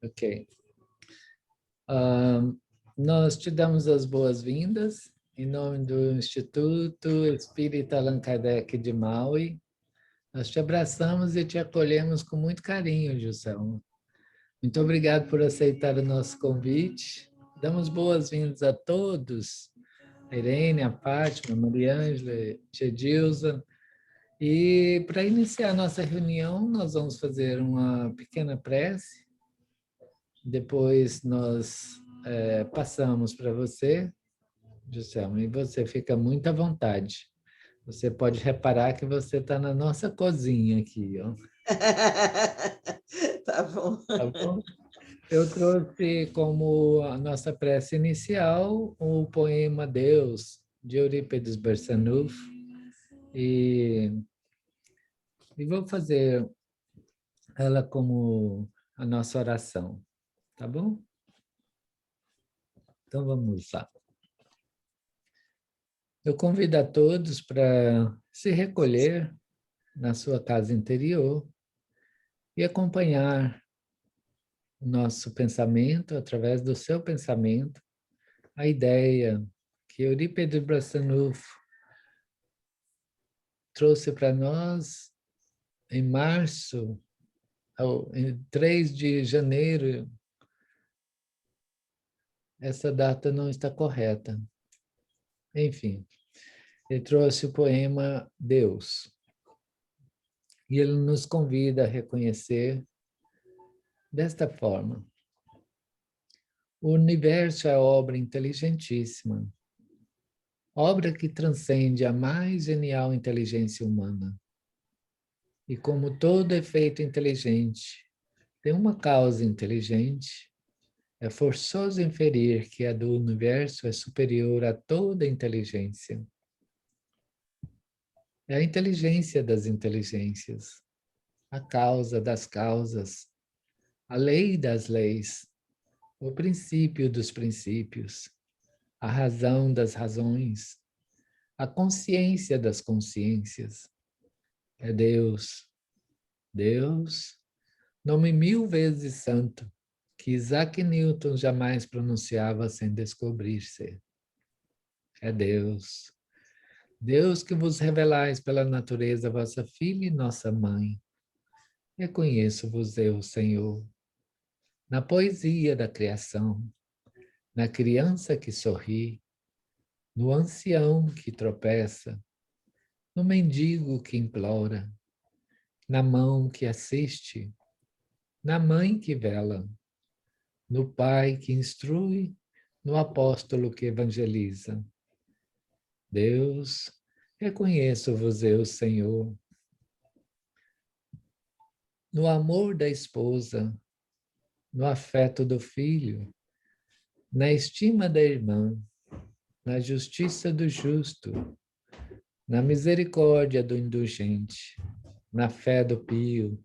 Ok. Nós te damos as boas-vindas em nome do Instituto Espírita Allan Kardec de Maui. Nós te abraçamos e te acolhemos com muito carinho, Juscelma. Muito obrigado por aceitar o nosso convite. Damos boas-vindas a todos, a Irene, a Fátima, a Mariângela, a Tia Dilza. E para iniciar a nossa reunião, nós vamos fazer uma pequena prece. Depois nós passamos para você, Juscelma, e você fica muito à vontade. Você pode reparar que você está na nossa cozinha aqui, ó. Tá bom. Tá bom? Eu trouxe como a nossa prece inicial o poema Deus, de Eurípides Barçanufo, e, e vou fazer ela como a nossa oração, tá bom? Então vamos lá. Eu convido a todos para se recolher na sua casa interior e acompanhar o nosso pensamento, através do seu pensamento, a ideia que Eurípides Barçanufo trouxe para nós em março, em 3 de janeiro. Essa data não está correta. Enfim, ele trouxe o poema Deus. E ele nos convida a reconhecer desta forma: o universo é obra inteligentíssima, obra que transcende a mais genial inteligência humana. E como todo efeito inteligente tem uma causa inteligente, é forçoso inferir que a do universo é superior a toda inteligência. É a inteligência das inteligências, a causa das causas, a lei das leis, o princípio dos princípios, a razão das razões, a consciência das consciências. É Deus. Deus, nome 1000 vezes santo, que Isaac Newton jamais pronunciava sem descobrir-se. É Deus. Deus que vos revelais pela natureza vossa filha e nossa mãe. Reconheço-vos eu, Senhor, na poesia da criação, na criança que sorri, no ancião que tropeça, no mendigo que implora, na mão que assiste, na mãe que vela, no pai que instrui, no apóstolo que evangeliza. Deus, reconheço-vos eu, Senhor, no amor da esposa, no afeto do filho, na estima da irmã, na justiça do justo, na misericórdia do indulgente, na fé do pio,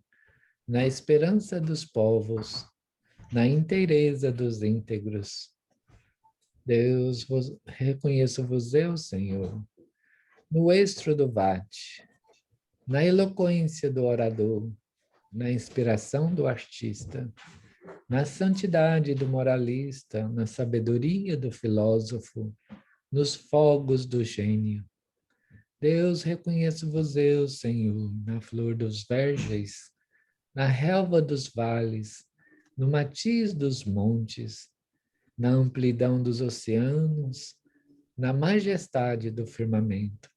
na esperança dos povos, na inteireza dos íntegros. Deus, reconheço-vos eu, Senhor, no estro do vate, na eloquência do orador, na inspiração do artista, na santidade do moralista, na sabedoria do filósofo, nos fogos do gênio. Deus, reconheço-vos eu, Senhor, na flor dos verges, na relva dos vales, no matiz dos montes, na amplidão dos oceanos, na majestade do firmamento.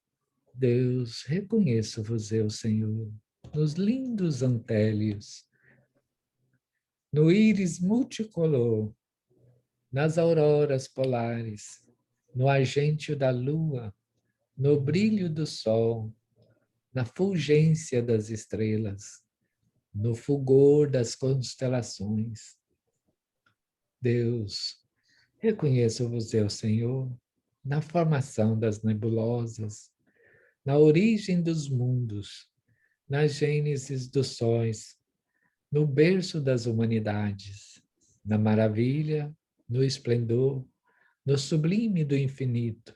Deus, reconheço-vos eu, Senhor, nos lindos antélios, no íris multicolor, nas auroras polares, no argêntio da lua, no brilho do sol, na fulgência das estrelas, no fulgor das constelações. Deus, reconheço-vos eu, Senhor, na formação das nebulosas, na origem dos mundos, na gênese dos sóis, no berço das humanidades, na maravilha, no esplendor, no sublime do infinito.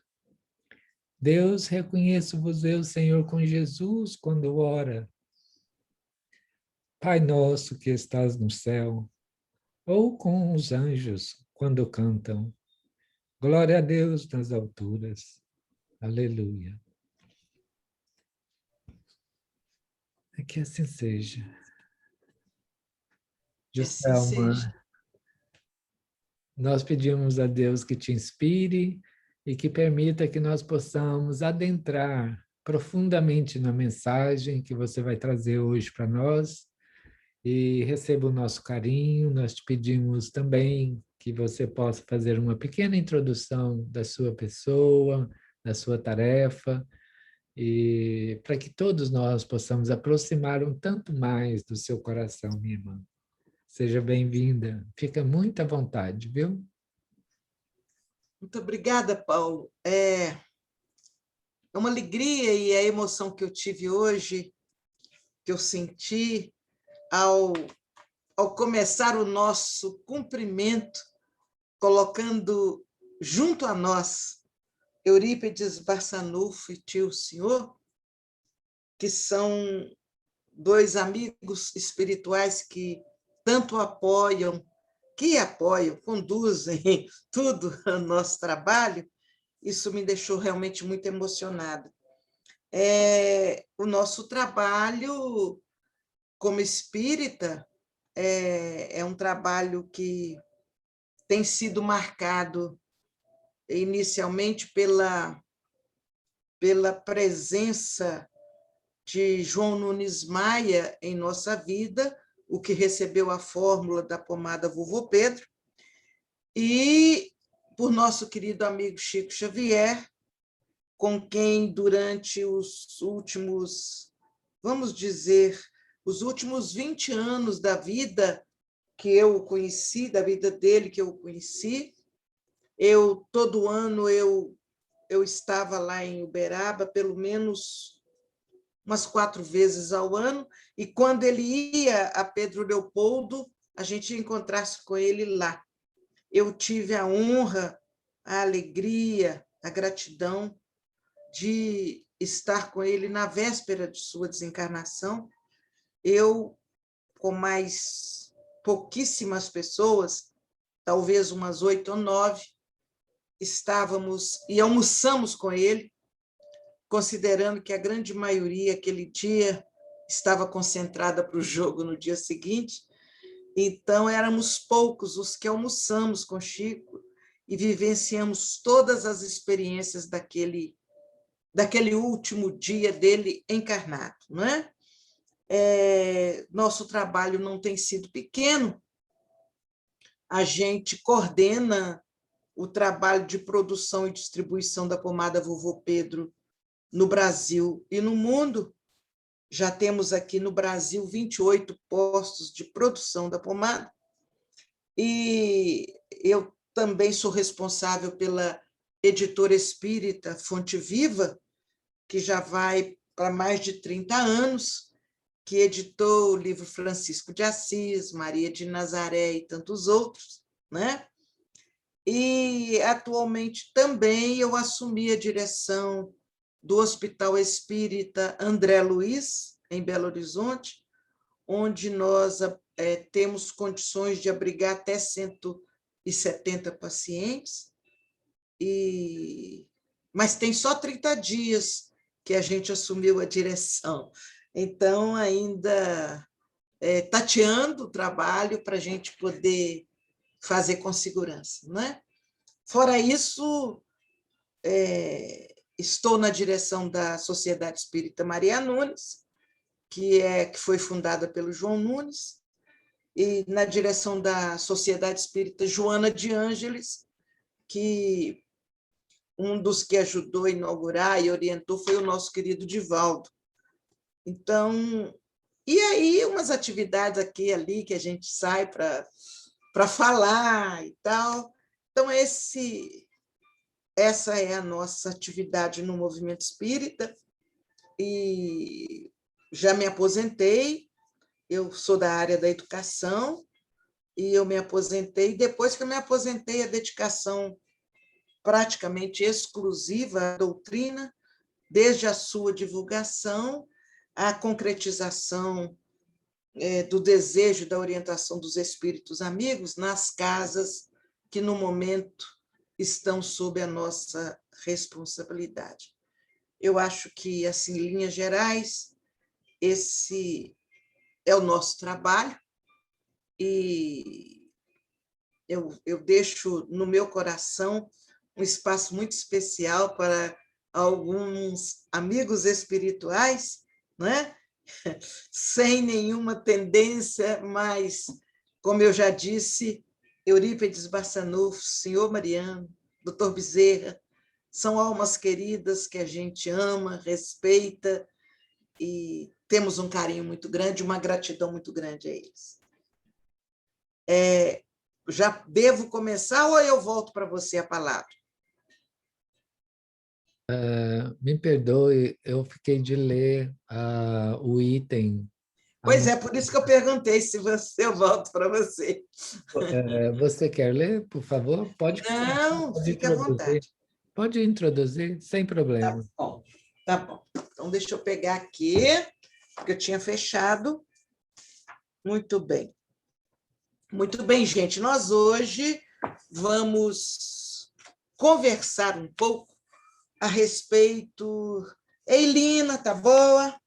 Deus, reconheço-vos eu, Senhor, com Jesus, quando ora: Pai nosso que estás no céu, ou com os anjos quando cantam. Glória a Deus nas alturas. Aleluia. Que assim seja. Que assim seja. Joselma, nós pedimos a Deus que te inspire e que permita que nós possamos adentrar profundamente na mensagem que você vai trazer hoje para nós e receba o nosso carinho. Nós te pedimos também que você possa fazer uma pequena introdução da sua pessoa, da sua tarefa, e para que todos nós possamos aproximar um tanto mais do seu coração, minha irmã. Seja bem-vinda. Fica muito à vontade, viu? Muito obrigada, Paulo. É uma alegria e a emoção que eu tive hoje, que eu senti ao, ao começar o nosso cumprimento, colocando junto a nós Eurípides Barçanufo e tio Senhor, que são dois amigos espirituais que tanto apoiam, conduzem tudo o nosso trabalho. Isso me deixou realmente muito emocionada. O nosso trabalho como espírita é um trabalho que tem sido marcado inicialmente pela presença de João Nunes Maia em nossa vida, o que recebeu a fórmula da pomada Vovô Pedro, e por nosso querido amigo Chico Xavier, com quem durante os últimos, vamos dizer, os últimos 20 anos da vida que eu o conheci, da vida dele que eu o conheci, todo ano eu estava lá em Uberaba, pelo menos umas 4 vezes ao ano, e quando ele ia a Pedro Leopoldo, a gente ia encontrar-se com ele lá. Eu tive a honra, a alegria, a gratidão de estar com ele na véspera de sua desencarnação. Eu, com mais pouquíssimas pessoas, talvez umas 8 ou 9, estávamos e almoçamos com ele, considerando que a grande maioria aquele dia estava concentrada para o jogo no dia seguinte. Então, éramos poucos os que almoçamos com Chico e vivenciamos todas as experiências daquele último dia dele encarnado, não é? Nosso trabalho não tem sido pequeno, a gente coordena o trabalho de produção e distribuição da pomada Vovô Pedro no Brasil e no mundo. Já temos aqui no Brasil 28 postos de produção da pomada, e eu também sou responsável pela editora espírita Fonte Viva, que já vai para mais de 30 anos, que editou o livro Francisco de Assis, Maria de Nazaré e tantos outros, né? E, atualmente, também eu assumi a direção do Hospital Espírita André Luiz, em Belo Horizonte, onde nós temos condições de abrigar até 170 pacientes, mas tem só 30 dias que a gente assumiu a direção. Então, ainda tateando o trabalho para a gente poder fazer com segurança, né? Fora isso, estou na direção da Sociedade Espírita Maria Nunes, que foi fundada pelo João Nunes, e na direção da Sociedade Espírita Joana de Ângeles, que um dos que ajudou a inaugurar e orientou foi o nosso querido Divaldo. Então, e aí umas atividades aqui e ali que a gente sai para falar e tal. Então, essa é a nossa atividade no movimento espírita, e já me aposentei, eu sou da área da educação, e eu me aposentei. Depois que eu me aposentei, a dedicação praticamente exclusiva à doutrina, desde a sua divulgação, a concretização do desejo da orientação dos espíritos amigos nas casas que, no momento, estão sob a nossa responsabilidade. Eu acho que, assim, em linhas gerais, esse é o nosso trabalho e eu deixo no meu coração um espaço muito especial para alguns amigos espirituais, né? Sem nenhuma tendência, mas, como eu já disse, Eurípides Barçanufo, senhor Mariano, doutor Bezerra, são almas queridas que a gente ama, respeita e temos um carinho muito grande, uma gratidão muito grande a eles. Já devo começar ou eu volto para você a palavra? Me perdoe, eu fiquei de ler o item. Pois é, por isso que eu perguntei se eu volto para você. Você quer ler, por favor? Pode começar, Não, pode fique à introduzir. vontade. Pode introduzir, sem Tá problema. bom, tá bom. Então, deixa eu pegar aqui, porque eu tinha fechado. Muito bem. Muito bem, gente. Nós hoje vamos conversar um pouco a respeito... Eilina, tá boa?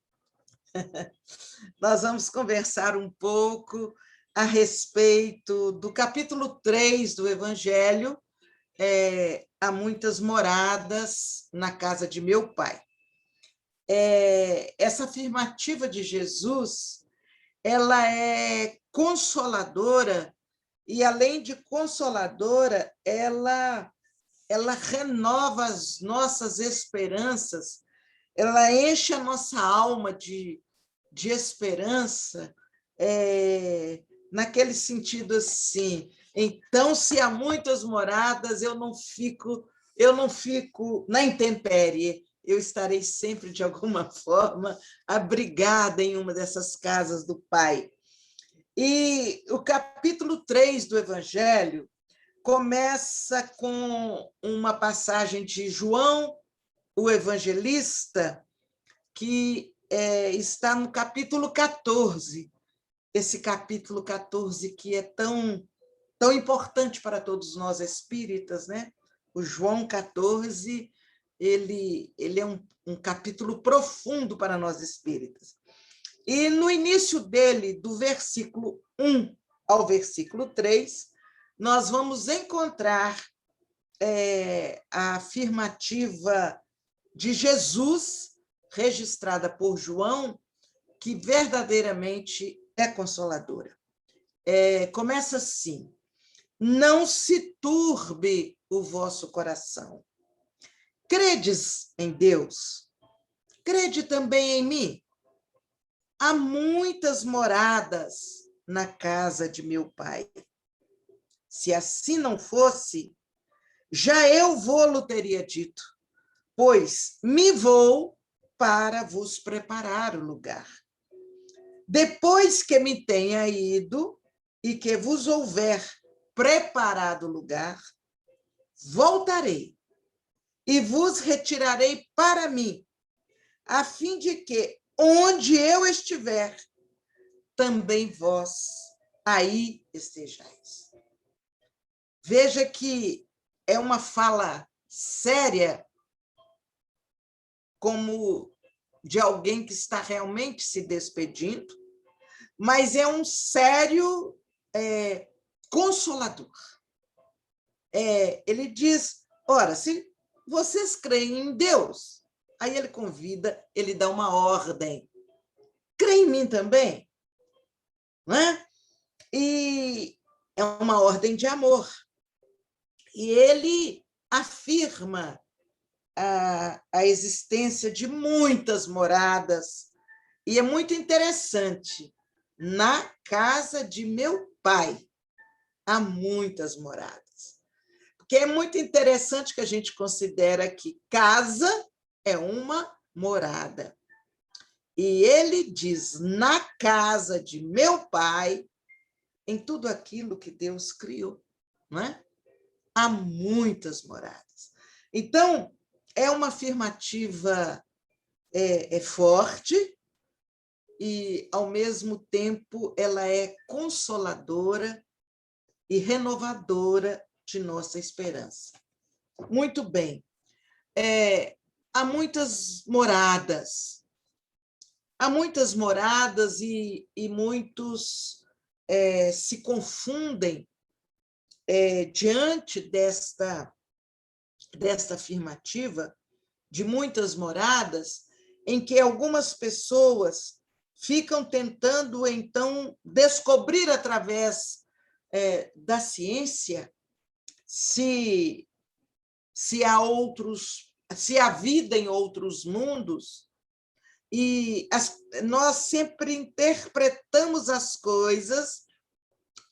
Nós vamos conversar um pouco a respeito do capítulo 3 do Evangelho, Há muitas moradas na casa de meu pai. Essa afirmativa de Jesus, ela é consoladora e, além de consoladora, ela renova as nossas esperanças, ela enche a nossa alma de esperança, naquele sentido assim, então, se há muitas moradas, eu não fico na intempérie, eu estarei sempre, de alguma forma, abrigada em uma dessas casas do Pai. E o capítulo 3 do Evangelho começa com uma passagem de João, o evangelista, que está no capítulo 14, esse capítulo 14 que é tão importante para todos nós espíritas, né? O João 14, ele é um capítulo profundo para nós espíritas. E no início dele, do versículo 1 ao versículo 3, nós vamos encontrar a afirmativa de Jesus, registrada por João, que verdadeiramente é consoladora. Começa assim: não se turbe o vosso coração. Credes em Deus, crede também em mim. Há muitas moradas na casa de meu pai. Se assim não fosse, já eu vou-lo teria dito, pois me vou para vos preparar o lugar. Depois que me tenha ido e que vos houver preparado o lugar, voltarei e vos retirarei para mim, a fim de que, onde eu estiver, também vós aí estejais. Veja que é uma fala séria, como de alguém que está realmente se despedindo, mas é um sério consolador. Ele diz, ora, se vocês creem em Deus, aí ele convida, ele dá uma ordem. Crê em mim também? Não é? E é uma ordem de amor. E ele afirma a existência de muitas moradas. E é muito interessante. Na casa de meu pai há muitas moradas. Porque é muito interessante que a gente considera que casa é uma morada. E ele diz, na casa de meu pai, em tudo aquilo que Deus criou, não é? Há muitas moradas. Então, é uma afirmativa forte, e, ao mesmo tempo, ela é consoladora e renovadora de nossa esperança. Muito bem. Há muitas moradas. Há muitas moradas e muitos se confundem diante desta afirmativa de muitas moradas, em que algumas pessoas ficam tentando, então, descobrir através da ciência se há vida em outros mundos, e nós sempre interpretamos as coisas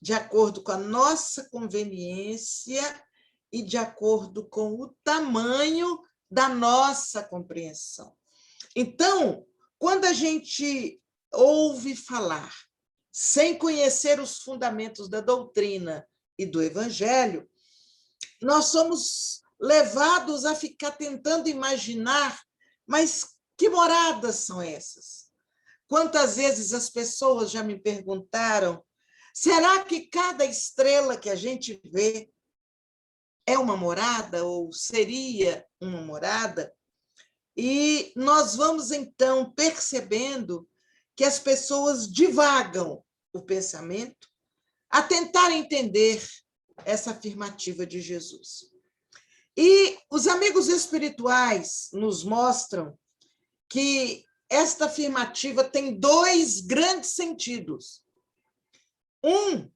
de acordo com a nossa conveniência e de acordo com o tamanho da nossa compreensão. Então, quando a gente ouve falar, sem conhecer os fundamentos da doutrina e do Evangelho, nós somos levados a ficar tentando imaginar, mas que moradas são essas? Quantas vezes as pessoas já me perguntaram: será que cada estrela que a gente vê é uma morada ou seria uma morada? E nós vamos, então, percebendo que as pessoas divagam o pensamento a tentar entender essa afirmativa de Jesus. E os amigos espirituais nos mostram que esta afirmativa tem dois grandes sentidos. Um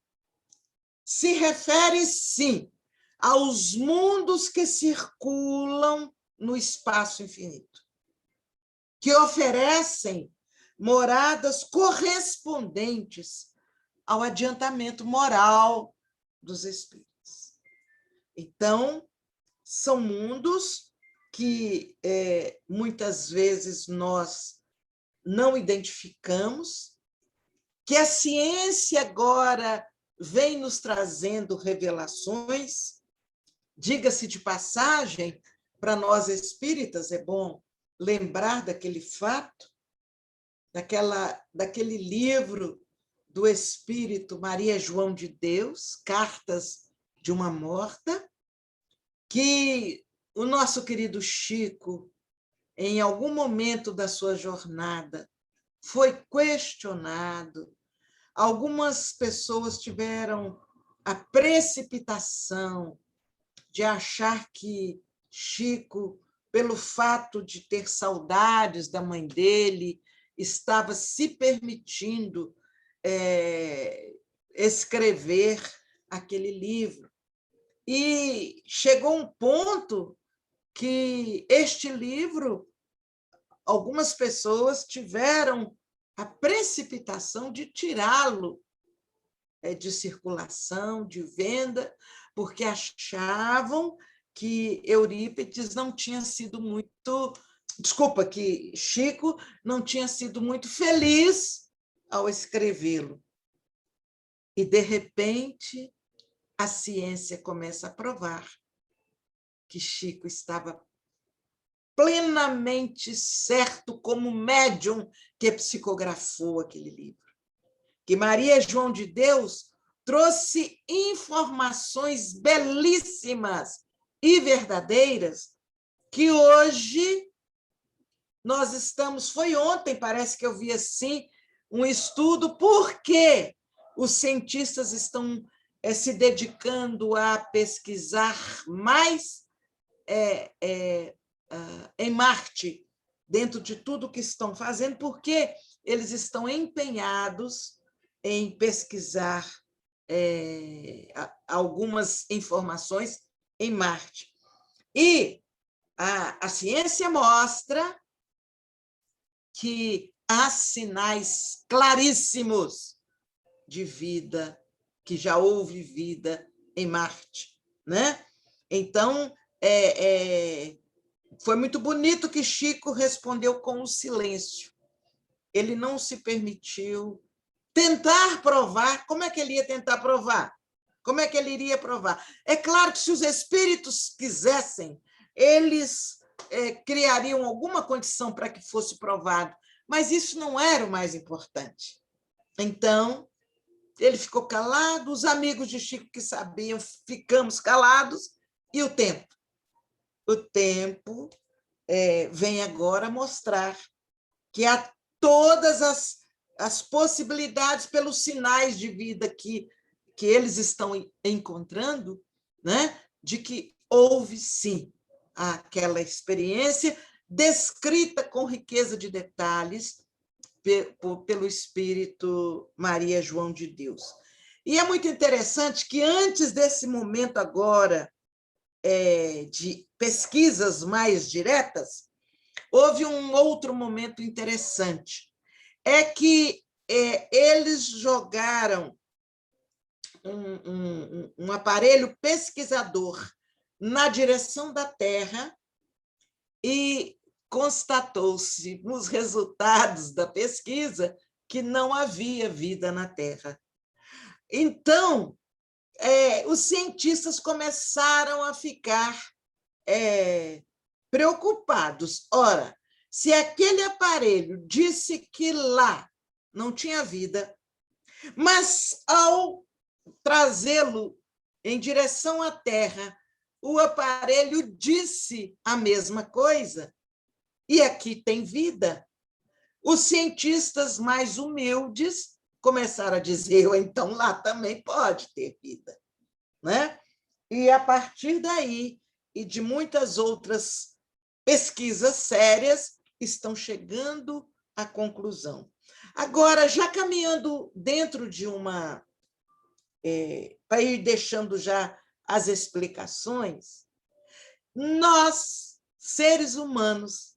se refere, sim, aos mundos que circulam no espaço infinito, que oferecem moradas correspondentes ao adiantamento moral dos espíritos. Então, são mundos que muitas vezes nós não identificamos, que a ciência agora vem nos trazendo revelações. Diga-se de passagem, para nós espíritas é bom lembrar daquele fato, daquele livro do espírito Maria João de Deus, Cartas de uma Morta, que o nosso querido Chico, em algum momento da sua jornada, foi questionado. Algumas pessoas tiveram a precipitação de achar que Chico, pelo fato de ter saudades da mãe dele, estava se permitindo escrever aquele livro. E chegou um ponto que este livro, algumas pessoas tiveram a precipitação de tirá-lo de circulação, de venda, porque achavam que Eurípides não tinha sido muito... Desculpa, que Chico não tinha sido muito feliz ao escrevê-lo. E, de repente, a ciência começa a provar que Chico estava plenamente certo como médium que psicografou aquele livro. Que Maria João de Deus trouxe informações belíssimas e verdadeiras que hoje nós estamos... Foi ontem, parece que eu vi assim, um estudo por que os cientistas estão se dedicando a pesquisar mais em Marte, dentro de tudo que estão fazendo, porque eles estão empenhados em pesquisar algumas informações em Marte. E a ciência mostra que há sinais claríssimos de vida, que já houve vida em Marte, né? Então, foi muito bonito que Chico respondeu com o silêncio. Ele não se permitiu tentar provar. Como é que ele ia tentar provar? Como é que ele iria provar? É claro que, se os espíritos quisessem, eles criariam alguma condição para que fosse provado, Mas isso não era o mais importante. Então, ele ficou calado, os amigos de Chico que sabiam, ficamos calados, e o tempo? O tempo vem agora mostrar que há todas as possibilidades pelos sinais de vida que eles estão encontrando, né? De que houve, sim, aquela experiência descrita com riqueza de detalhes pelo Espírito Maria João de Deus. E é muito interessante que, antes desse momento agora de pesquisas mais diretas, houve um outro momento interessante. É que eles jogaram um aparelho pesquisador na direção da Terra e constatou-se, nos resultados da pesquisa, que não havia vida na Terra. Então, os cientistas começaram a ficar preocupados. Ora, se aquele aparelho disse que lá não tinha vida, mas ao trazê-lo em direção à Terra, o aparelho disse a mesma coisa, e aqui tem vida, os cientistas mais humildes começaram a dizer, então lá também pode ter vida, né? E a partir daí, e de muitas outras pesquisas sérias, estão chegando à conclusão. Agora, já caminhando dentro de uma... para ir deixando já as explicações, nós, seres humanos,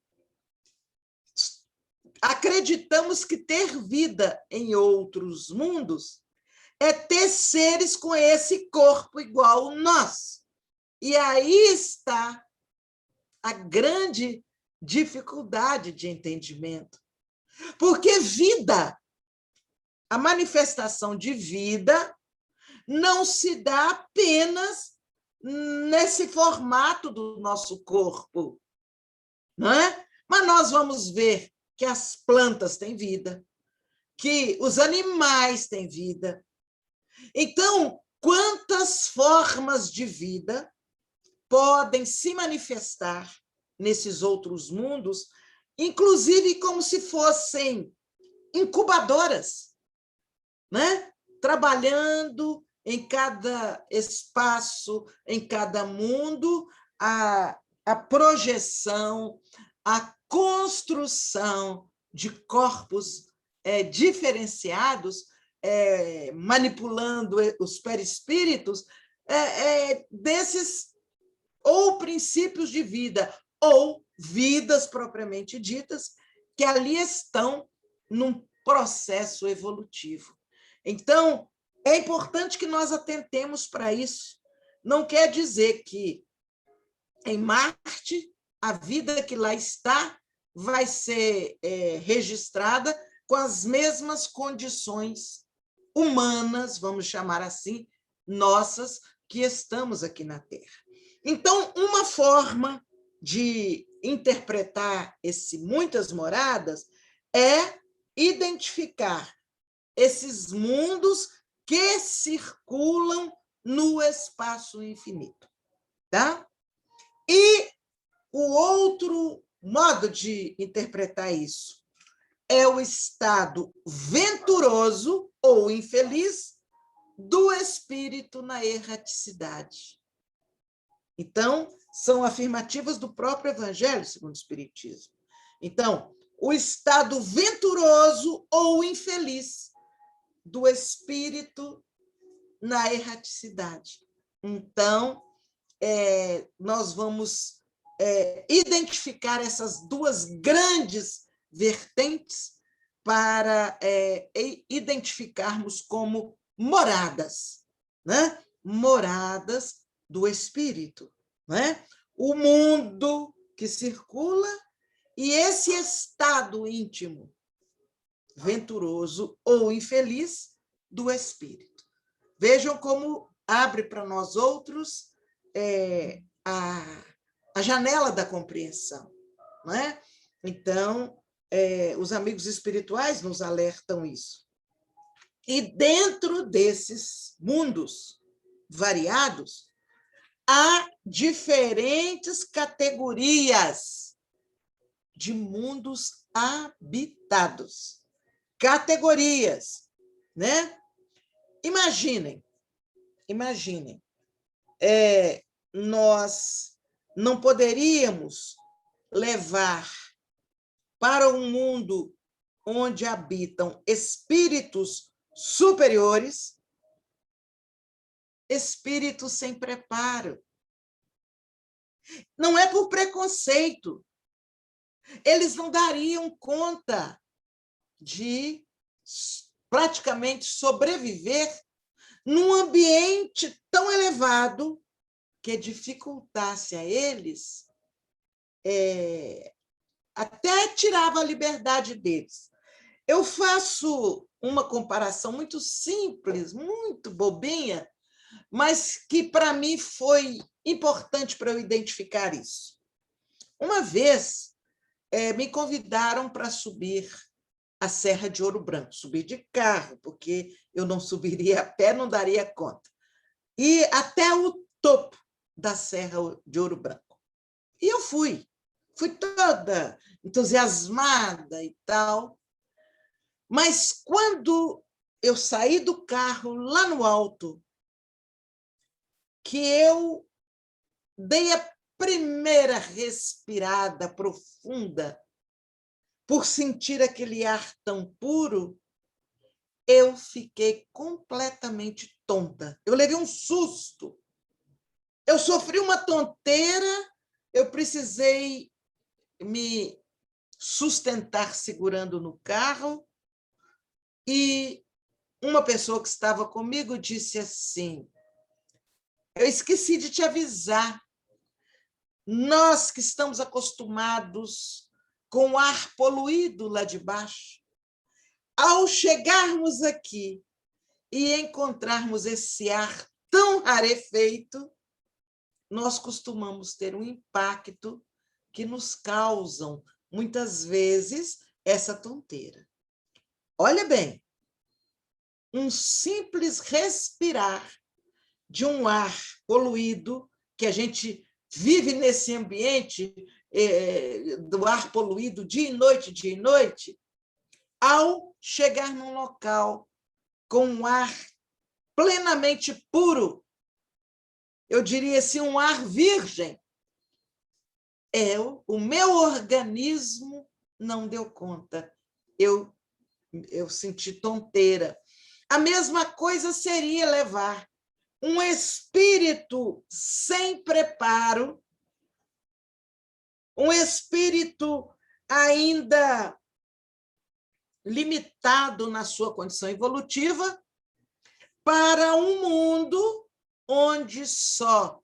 acreditamos que ter vida em outros mundos é ter seres com esse corpo igual ao nosso. E aí está a grande dificuldade de entendimento. Porque vida, a manifestação de vida, não se dá apenas nesse formato do nosso corpo, não é? Mas nós vamos ver que as plantas têm vida, que os animais têm vida. Então, quantas formas de vida podem se manifestar nesses outros mundos, inclusive como se fossem incubadoras, né? Trabalhando em cada espaço, em cada mundo, a projeção, a construção de corpos diferenciados, manipulando os perispíritos desses ou princípios de vida, ou vidas propriamente ditas, que ali estão num processo evolutivo. Então, é importante que nós atentemos para isso. Não quer dizer que em Marte a vida que lá está vai ser registrada com as mesmas condições humanas, vamos chamar assim, nossas, que estamos aqui na Terra. Então, uma forma de interpretar esse muitas moradas é identificar esses mundos que circulam no espaço infinito, tá? E o outro modo de interpretar isso é o estado venturoso ou infeliz do espírito na erraticidade. Então, são afirmativas do próprio Evangelho segundo o Espiritismo. Então, o estado venturoso ou infeliz do espírito na erraticidade. Então, nós vamos identificar essas duas grandes vertentes para identificarmos como moradas, né? Moradas do espírito, né? O mundo que circula e esse estado íntimo, venturoso ou infeliz, do espírito. Vejam como abre para nós outros a janela da compreensão, não é? Então, os amigos espirituais nos alertam isso. E dentro desses mundos variados, há diferentes categorias de mundos habitados. Categorias, né? Imaginem, nós não poderíamos levar para um mundo onde habitam espíritos superiores, espíritos sem preparo. Não é por preconceito. Eles não dariam conta de praticamente sobreviver num ambiente tão elevado que dificultasse a eles, até tirava a liberdade deles. Eu faço uma comparação muito simples, muito bobinha, mas que para mim foi importante para eu identificar isso. Uma vez me convidaram para subir a Serra de Ouro Branco, subir de carro, porque eu não subiria a pé, não daria conta. E até o topo da Serra de Ouro Branco. E eu fui toda entusiasmada e tal. Mas quando eu saí do carro lá no alto, que eu dei a primeira respirada profunda, por sentir aquele ar tão puro, eu fiquei completamente tonta. Eu levei um susto. Eu sofri uma tonteira, eu precisei me sustentar segurando no carro, e uma pessoa que estava comigo disse assim: eu esqueci de te avisar, nós que estamos acostumados com o ar poluído lá de baixo, ao chegarmos aqui e encontrarmos esse ar tão rarefeito, nós costumamos ter um impacto que nos causam, muitas vezes, essa tonteira. Olha bem, um simples respirar de um ar poluído, que a gente vive nesse ambiente do ar poluído dia e noite, ao chegar num local com um ar plenamente puro, eu diria assim, um ar virgem, o meu organismo não deu conta. Eu senti tonteira. A mesma coisa seria levar um espírito sem preparo, um espírito ainda limitado na sua condição evolutiva, para um mundo onde só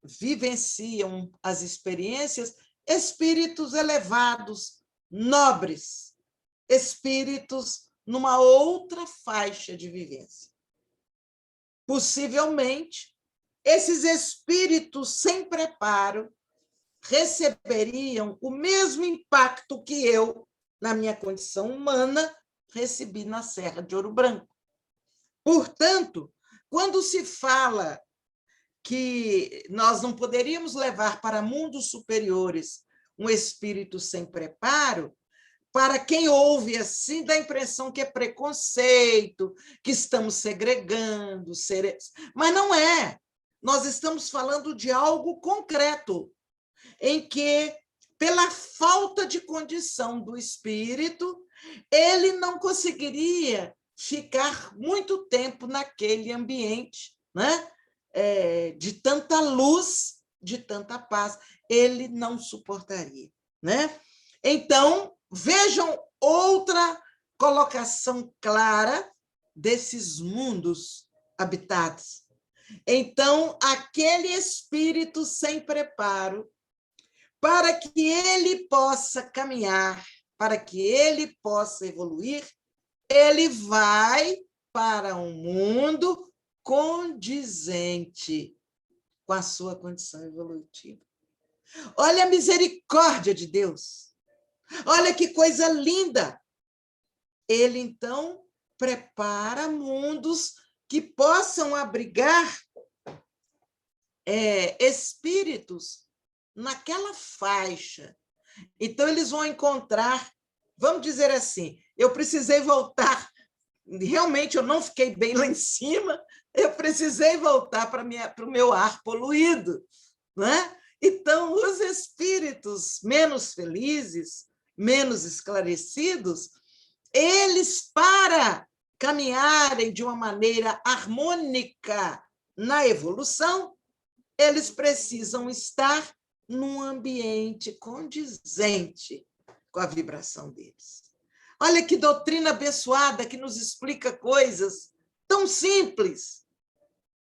vivenciam as experiências espíritos elevados, nobres, espíritos numa outra faixa de vivência. Possivelmente, esses espíritos sem preparo receberiam o mesmo impacto que eu, na minha condição humana, recebi na Serra de Ouro Branco. Portanto, quando se fala que nós não poderíamos levar para mundos superiores um espírito sem preparo, para quem ouve assim, dá a impressão que é preconceito, que estamos segregando seres. Mas não é. Nós estamos falando de algo concreto, em que, pela falta de condição do espírito, ele não conseguiria ficar muito tempo naquele ambiente, né? De tanta luz, de tanta paz. Ele não suportaria, né? Então, vejam outra colocação clara desses mundos habitados. Então, aquele espírito sem preparo, para que ele possa caminhar, para que ele possa evoluir, ele vai para um mundo condizente com a sua condição evolutiva. Olha a misericórdia de Deus. Olha que coisa linda! Ele, então, prepara mundos que possam abrigar espíritos naquela faixa. Então, eles vão encontrar, vamos dizer assim, eu precisei voltar, realmente eu não fiquei bem lá em cima, eu precisei voltar para o meu ar poluído, né? Então, os espíritos menos felizes, menos esclarecidos, eles, para caminharem de uma maneira harmônica na evolução, eles precisam estar num ambiente condizente com a vibração deles. Olha que doutrina abençoada que nos explica coisas tão simples,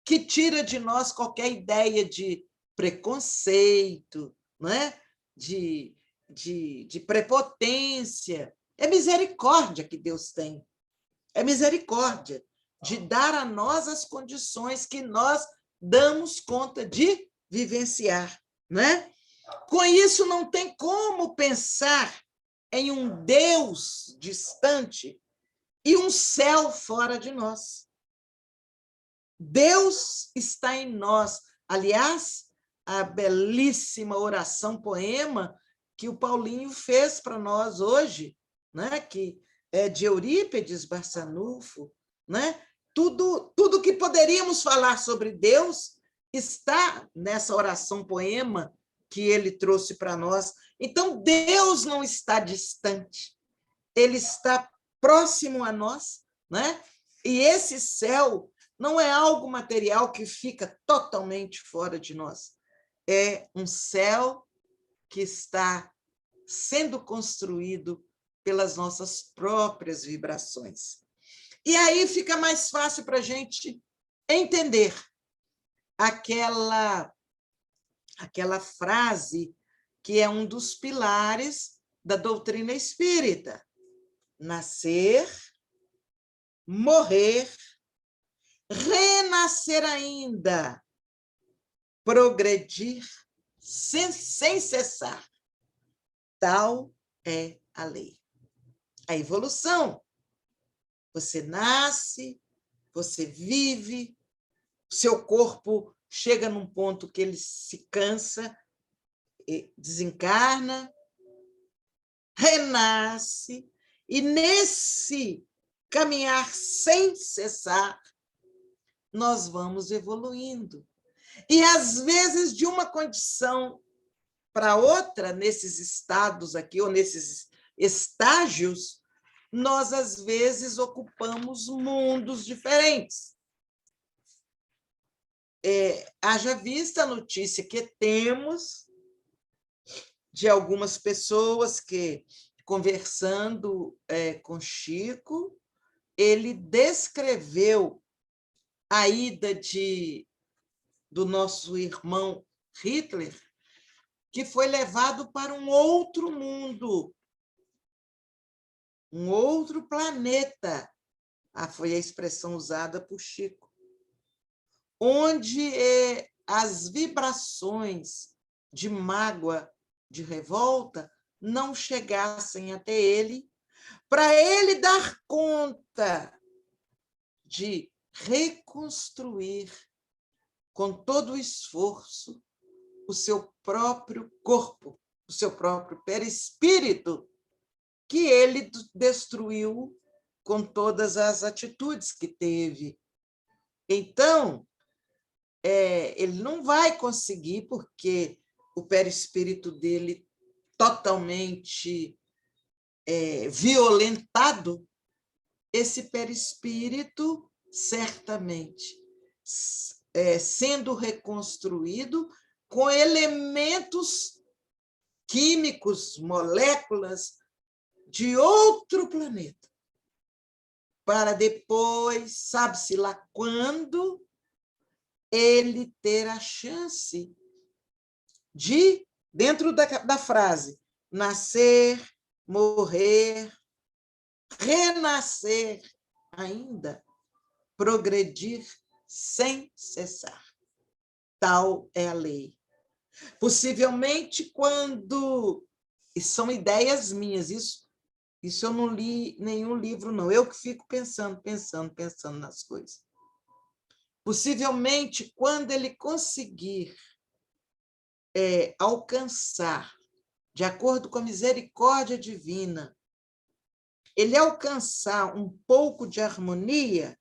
que tira de nós qualquer ideia de preconceito, não é? de prepotência. É misericórdia que Deus tem. É misericórdia de dar a nós as condições que nós damos conta de vivenciar, né? Com isso, não tem como pensar em um Deus distante e um céu fora de nós. Deus está em nós. Aliás, a belíssima oração poema que o Paulinho fez para nós hoje, né? Que é de Eurípides Barçanufo, né? Tudo que poderíamos falar sobre Deus está nessa oração poema que ele trouxe para nós. Então, Deus não está distante, ele está próximo a nós, né? E esse céu não é algo material que fica totalmente fora de nós. É um céu que está sendo construído pelas nossas próprias vibrações. E aí fica mais fácil para a gente entender aquela frase que é um dos pilares da doutrina espírita: nascer, morrer, renascer ainda, progredir sem cessar. Tal é a lei. A evolução. Você nasce, você vive, seu corpo chega num ponto que ele se cansa, desencarna, renasce, e nesse caminhar sem cessar, nós vamos evoluindo. E, às vezes, de uma condição para outra, nesses estados aqui, ou nesses estágios, nós, às vezes, ocupamos mundos diferentes. Haja vista a notícia que temos de algumas pessoas que, conversando com Chico, ele descreveu a ida do nosso irmão Hitler, que foi levado para um outro mundo, um outro planeta, foi a expressão usada por Chico, onde as vibrações de mágoa, de revolta, não chegassem até ele, para ele dar conta de reconstruir com todo o esforço o seu próprio corpo, o seu próprio perispírito, que ele destruiu com todas as atitudes que teve. Então, ele não vai conseguir, porque o perispírito dele totalmente violentado, esse perispírito, certamente, sendo reconstruído com elementos químicos, moléculas de outro planeta, para depois, sabe-se lá quando, ele ter a chance de, dentro da frase, nascer, morrer, renascer ainda, progredir sem cessar. Tal é a lei. Possivelmente, quando E são ideias minhas, isso eu não li nenhum livro, não. Eu que fico pensando nas coisas. Possivelmente, quando ele conseguir alcançar, de acordo com a misericórdia divina, ele alcançar um pouco de harmonia,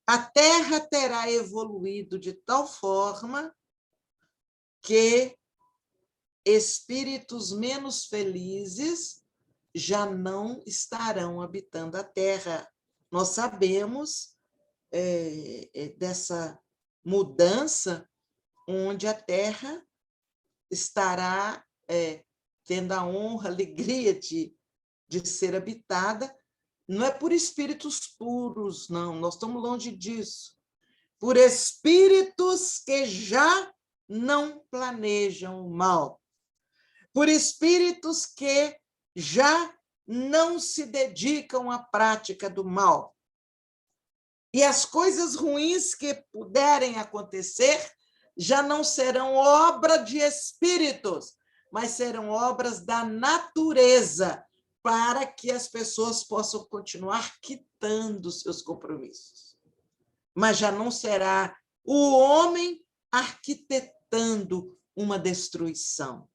a Terra terá evoluído de tal forma que espíritos menos felizes já não estarão habitando a Terra. Nós sabemos dessa mudança, onde a Terra estará tendo a honra, a alegria de ser habitada. Não é por espíritos puros, não, nós estamos longe disso. Por espíritos que já não planejam o mal. Por espíritos que já não se dedicam à prática do mal. E as coisas ruins que puderem acontecer já não serão obra de espíritos, mas serão obras da natureza, para que as pessoas possam continuar quitando seus compromissos. Mas já não será o homem arquitetando uma destruição.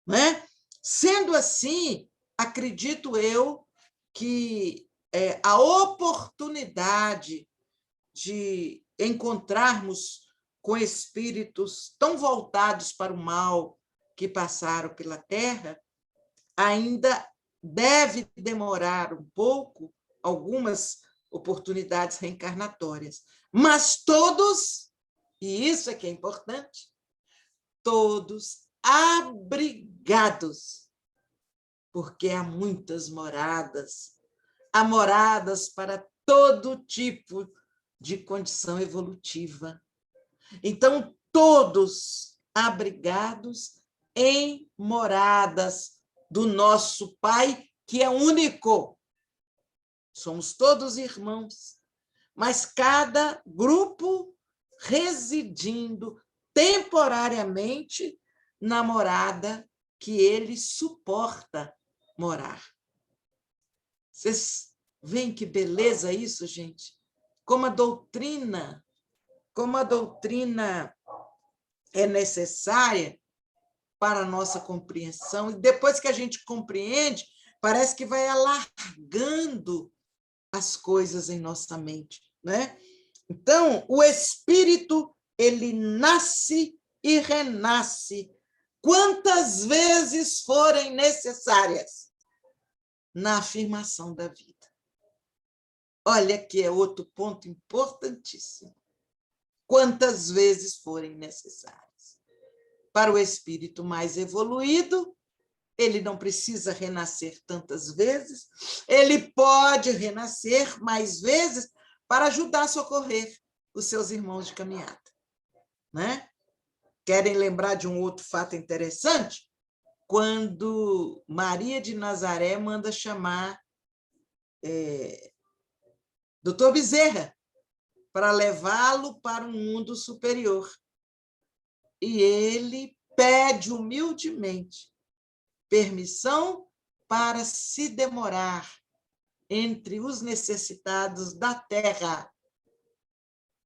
Não é? Sendo assim, acredito eu que a oportunidade de encontrarmos com espíritos tão voltados para o mal que passaram pela Terra ainda deve demorar um pouco, algumas oportunidades reencarnatórias. Mas todos, e isso é que é importante, todos abrigados, porque há muitas moradas, há moradas para todo tipo de condição evolutiva. Então, todos abrigados em moradas do nosso Pai, que é único. Somos todos irmãos, mas cada grupo residindo temporariamente na morada que ele suporta morar. Vocês veem que beleza isso, gente? Como a doutrina é necessária para a nossa compreensão, e depois que a gente compreende, parece que vai alargando as coisas em nossa mente, né? Então, o espírito, ele nasce e renasce quantas vezes forem necessárias na afirmação da vida. Olha que é outro ponto importantíssimo. Quantas vezes forem necessárias. Para o espírito mais evoluído, ele não precisa renascer tantas vezes, ele pode renascer mais vezes para ajudar a socorrer os seus irmãos de caminhada. Né? Querem lembrar de um outro fato interessante? Quando Maria de Nazaré manda chamar Dr. Bezerra para levá-lo para um mundo superior. E ele pede humildemente permissão para se demorar entre os necessitados da terra,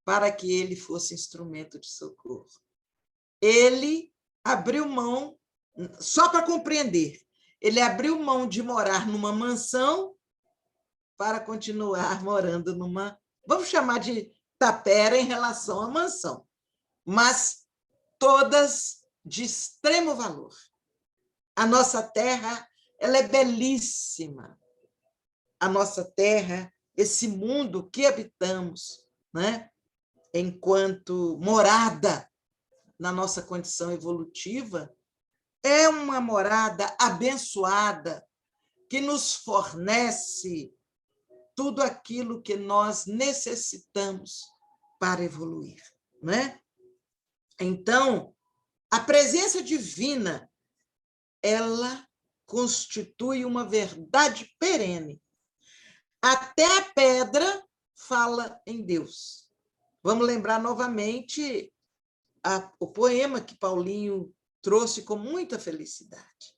para que ele fosse instrumento de socorro. Ele abriu mão, só para compreender, ele abriu mão de morar numa mansão para continuar morando numa, vamos chamar de tapera em relação à mansão, mas todas de extremo valor. A nossa terra, ela é belíssima. A nossa terra, esse mundo que habitamos, né? Enquanto morada na nossa condição evolutiva, é uma morada abençoada que nos fornece tudo aquilo que nós necessitamos para evoluir, né? Então, a presença divina, ela constitui uma verdade perene. Até a pedra fala em Deus. Vamos lembrar novamente o poema que Paulinho trouxe com muita felicidade.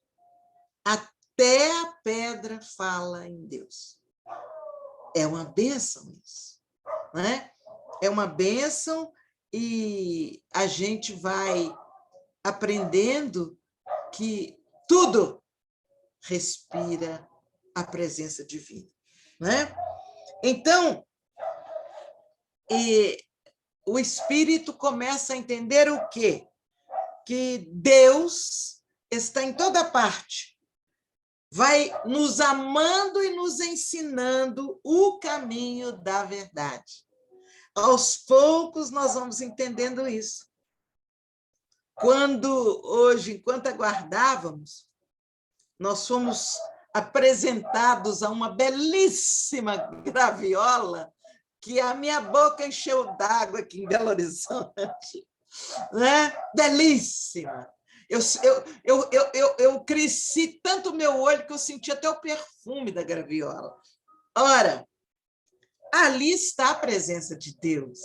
Até a pedra fala em Deus. É uma bênção isso, né? É uma bênção e a gente vai aprendendo que tudo respira a presença divina, né? Então, o espírito começa a entender o quê? Que Deus está em toda parte, vai nos amando e nos ensinando o caminho da verdade. Aos poucos nós vamos entendendo isso. Quando hoje, enquanto aguardávamos, nós fomos apresentados a uma belíssima graviola que a minha boca encheu d'água aqui em Belo Horizonte, né? Belíssima. Eu cresci tanto o meu olho que eu senti até o perfume da graviola. Ora, ali está a presença de Deus.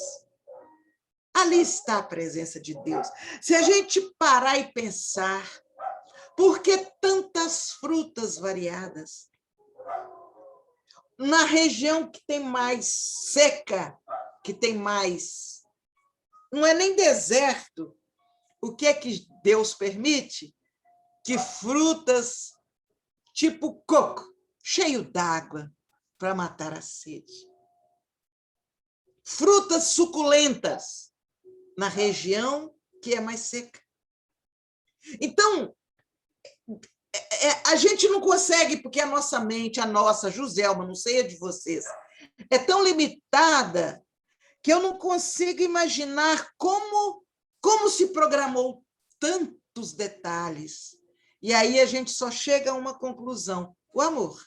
Ali está a presença de Deus. Se a gente parar e pensar, por que tantas frutas variadas? Na região que tem mais seca, que tem mais... Não é nem deserto. O que é que Deus permite? Que frutas tipo coco, cheio d'água, para matar a sede. Frutas suculentas, na região que é mais seca. Então, a gente não consegue, porque a nossa mente, a nossa, Joselma, não sei a de vocês, é tão limitada que eu não consigo imaginar como se programou tantos detalhes. E aí a gente só chega a uma conclusão: o amor.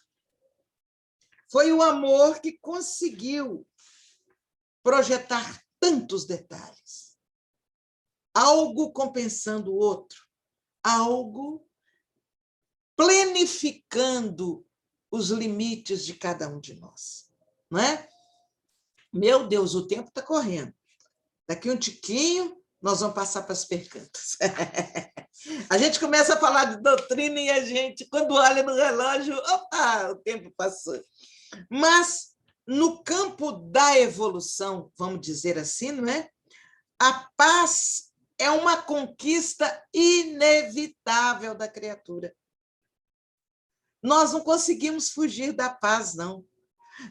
Foi o amor que conseguiu projetar tantos detalhes. Algo compensando o outro, algo planificando os limites de cada um de nós, não é? Meu Deus, o tempo está correndo. Daqui um tiquinho, nós vamos passar para as perguntas. A gente começa a falar de doutrina e a gente, quando olha no relógio, opa, o tempo passou. Mas, no campo da evolução, vamos dizer assim, não é? A paz é uma conquista inevitável da criatura. Nós não conseguimos fugir da paz, não.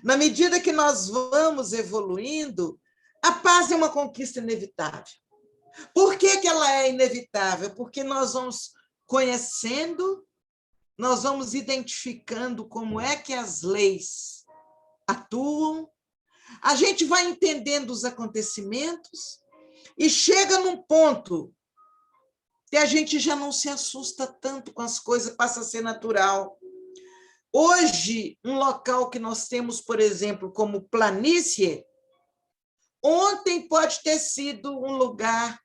Na medida que nós vamos evoluindo, a paz é uma conquista inevitável. Por que ela é inevitável? Porque nós vamos conhecendo, nós vamos identificando como é que as leis atuam, a gente vai entendendo os acontecimentos e chega num ponto que a gente já não se assusta tanto com as coisas, passa a ser natural. Hoje, um local que nós temos, por exemplo, como planície, ontem pode ter sido um lugar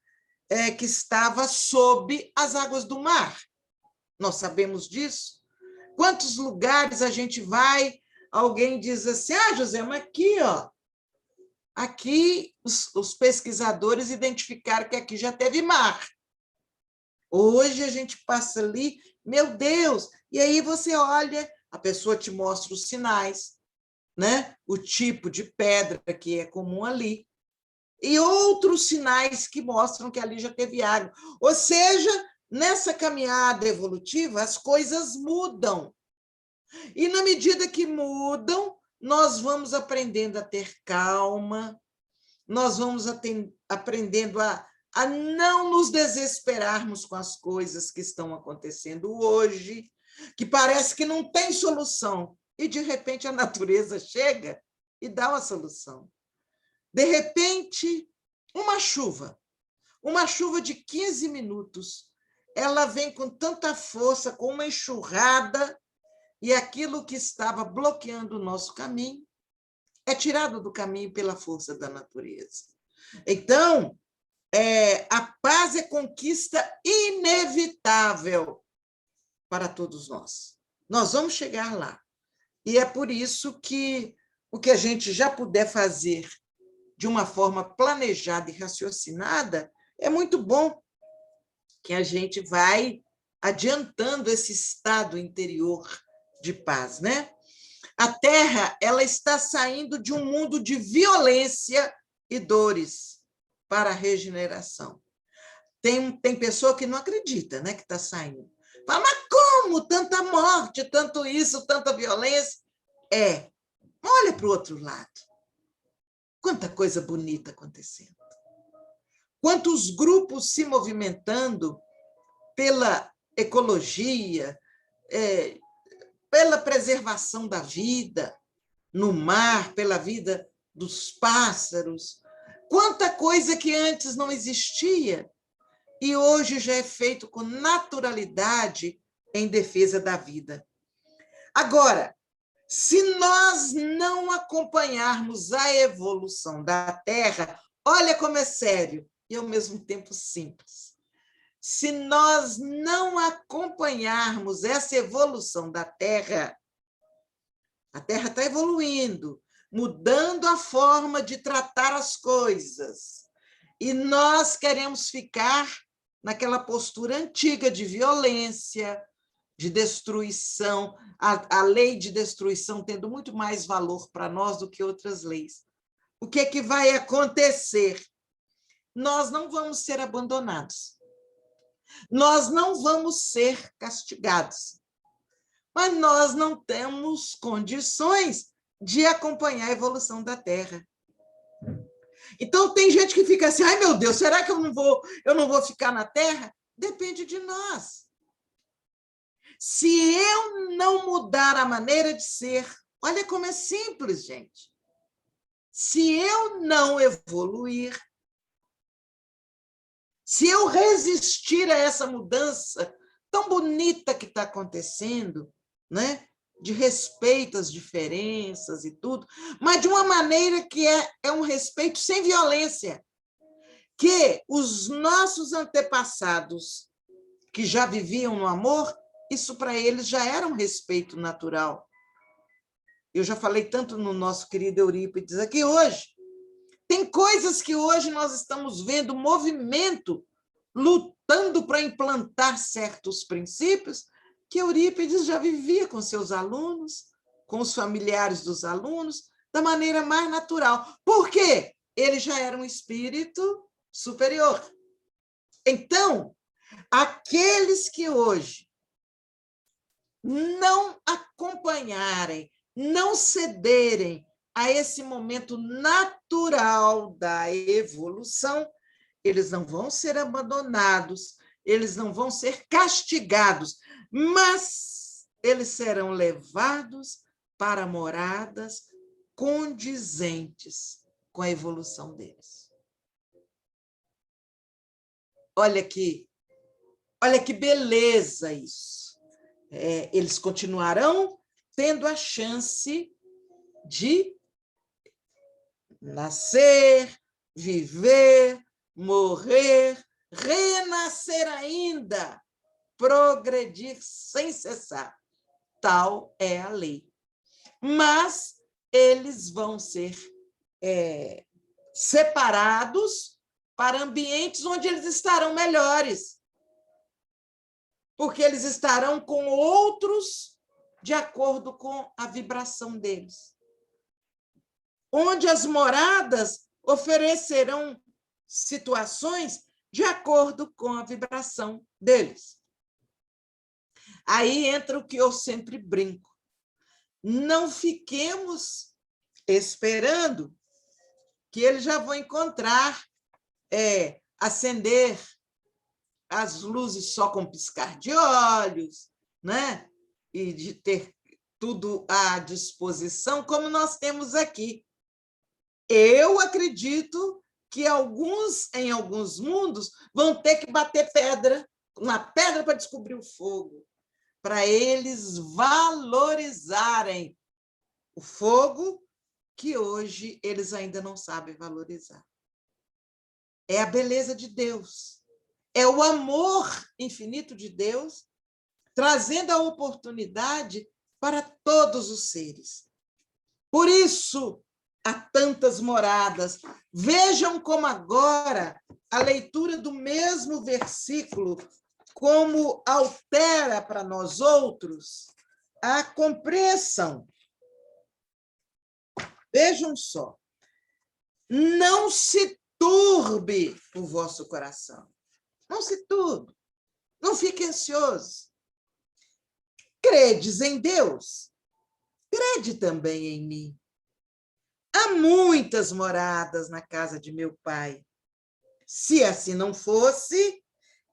que estava sob as águas do mar. Nós sabemos disso. Quantos lugares a gente vai, alguém diz assim, José, mas aqui, ó, aqui os pesquisadores identificaram que aqui já teve mar. Hoje a gente passa ali, meu Deus, e aí você olha, a pessoa te mostra os sinais, né? O tipo de pedra que é comum ali, e outros sinais que mostram que ali já teve água. Ou seja, nessa caminhada evolutiva, as coisas mudam. E, na medida que mudam, nós vamos aprendendo a ter calma, nós vamos aprendendo a não nos desesperarmos com as coisas que estão acontecendo hoje, que parece que não tem solução. E, de repente, a natureza chega e dá uma solução. De repente, uma chuva de 15 minutos, ela vem com tanta força, com uma enxurrada, e aquilo que estava bloqueando o nosso caminho é tirado do caminho pela força da natureza. Então, a paz é conquista inevitável para todos nós. Nós vamos chegar lá. E é por isso que o que a gente já puder fazer de uma forma planejada e raciocinada é muito bom, que a gente vai adiantando esse estado interior de paz, né? A Terra, ela está saindo de um mundo de violência e dores para a regeneração. Tem pessoa que não acredita, né, que está saindo. Fala, mas como? Tanta morte, tanto isso, tanta violência. Olha para o outro lado. Quanta coisa bonita acontecendo. Quantos grupos se movimentando pela ecologia, pela preservação da vida no mar, pela vida dos pássaros. Quanta coisa que antes não existia e hoje já é feito com naturalidade em defesa da vida. Agora, se nós não acompanharmos a evolução da Terra, olha como é sério e, ao mesmo tempo, simples. Se nós não acompanharmos essa evolução da Terra, a Terra está evoluindo, mudando a forma de tratar as coisas, e nós queremos ficar naquela postura antiga de violência, de destruição, a lei de destruição tendo muito mais valor para nós do que outras leis. O que é que vai acontecer? Nós não vamos ser abandonados. Nós não vamos ser castigados. Mas nós não temos condições de acompanhar a evolução da Terra. Então, tem gente que fica assim, ai, meu Deus, será que eu não vou ficar na Terra? Depende de nós. Se eu não mudar a maneira de ser, olha como é simples, gente. Se eu não evoluir, se eu resistir a essa mudança tão bonita que está acontecendo, né? De respeito às diferenças e tudo, mas de uma maneira que é um respeito sem violência, que os nossos antepassados, que já viviam no amor, isso para eles já era um respeito natural. Eu já falei tanto no nosso querido Eurípides aqui hoje. Tem coisas que hoje nós estamos vendo movimento lutando para implantar certos princípios que Eurípides já vivia com seus alunos, com os familiares dos alunos, da maneira mais natural. Por quê? Ele já era um espírito superior. Então, aqueles que hoje não acompanharem, não cederem a esse momento natural da evolução, eles não vão ser abandonados, eles não vão ser castigados, mas eles serão levados para moradas condizentes com a evolução deles. Olha que beleza isso. Eles continuarão tendo a chance de nascer, viver, morrer, renascer ainda, progredir sem cessar. Tal é a lei. Mas eles vão ser separados para ambientes onde eles estarão melhores, porque eles estarão com outros de acordo com a vibração deles. Onde as moradas oferecerão situações de acordo com a vibração deles. Aí entra o que eu sempre brinco. Não fiquemos esperando que eles já vão encontrar, acender as luzes só com piscar de olhos, né? E de ter tudo à disposição, como nós temos aqui. Eu acredito que em alguns mundos, vão ter que bater na pedra para descobrir o fogo, para eles valorizarem o fogo que hoje eles ainda não sabem valorizar. É a beleza de Deus, é o amor infinito de Deus, trazendo a oportunidade para todos os seres. Por isso, há tantas moradas. Vejam como agora a leitura do mesmo versículo como altera para nós outros a compreensão. Vejam só, não se turbe o vosso coração. Não se turbe, não fique ansioso. Credes em Deus, crede também em mim. Há muitas moradas na casa de meu pai. Se assim não fosse,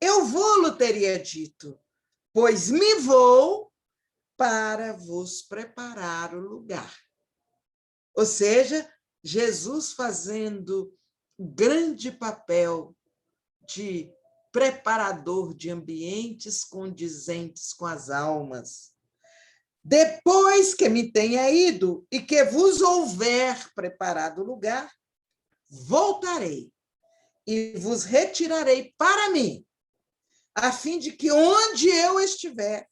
eu vou-lo teria dito, pois me vou para vos preparar o lugar. Ou seja, Jesus fazendo o grande papel de preparador de ambientes condizentes com as almas. Depois que me tenha ido e que vos houver preparado o lugar, voltarei e vos retirarei para mim, a fim de que onde eu estiver,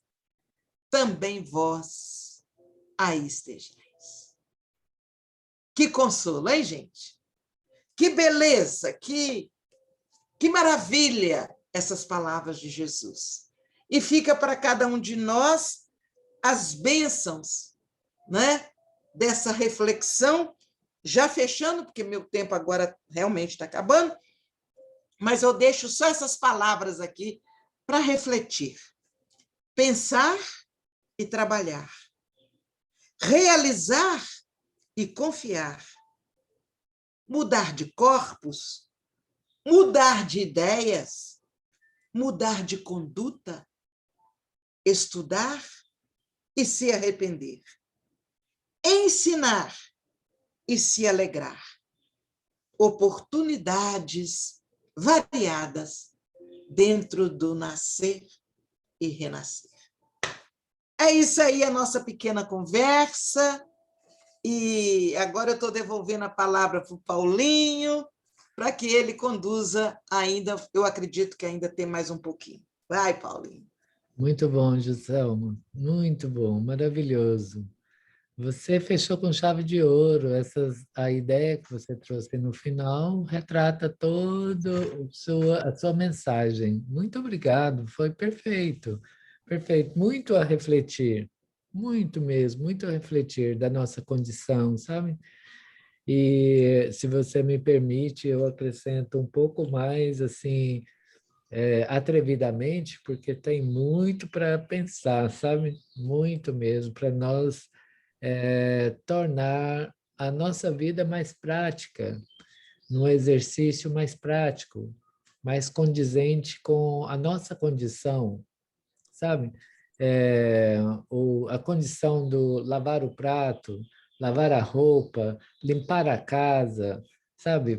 também vós aí estejais. Que consolo, hein, gente? Que beleza, que maravilha essas palavras de Jesus. E fica para cada um de nós as bênçãos, né, dessa reflexão, já fechando, porque meu tempo agora realmente está acabando, mas eu deixo só essas palavras aqui para refletir. Pensar e trabalhar. Realizar e confiar. Mudar de corpos, mudar de ideias, mudar de conduta, estudar e se arrepender. Ensinar e se alegrar. Oportunidades variadas dentro do nascer e renascer. É isso aí a nossa pequena conversa. E agora eu estou devolvendo a palavra para o Paulinho, para que ele conduza ainda, eu acredito que ainda tem mais um pouquinho. Vai, Paulinho. Muito bom, Giselma. Muito bom, maravilhoso. Você fechou com chave de ouro. A ideia que você trouxe no final retrata toda a sua mensagem. Muito obrigado, foi perfeito, perfeito. Muito a refletir, muito mesmo, muito a refletir da nossa condição, sabe? E se você me permite, eu acrescento um pouco mais, assim, atrevidamente, porque tem muito para pensar, sabe? Muito mesmo, para nós tornar a nossa vida mais prática, num exercício mais prático, mais condizente com a nossa condição, sabe? A condição do lavar o prato, lavar a roupa, limpar a casa, sabe?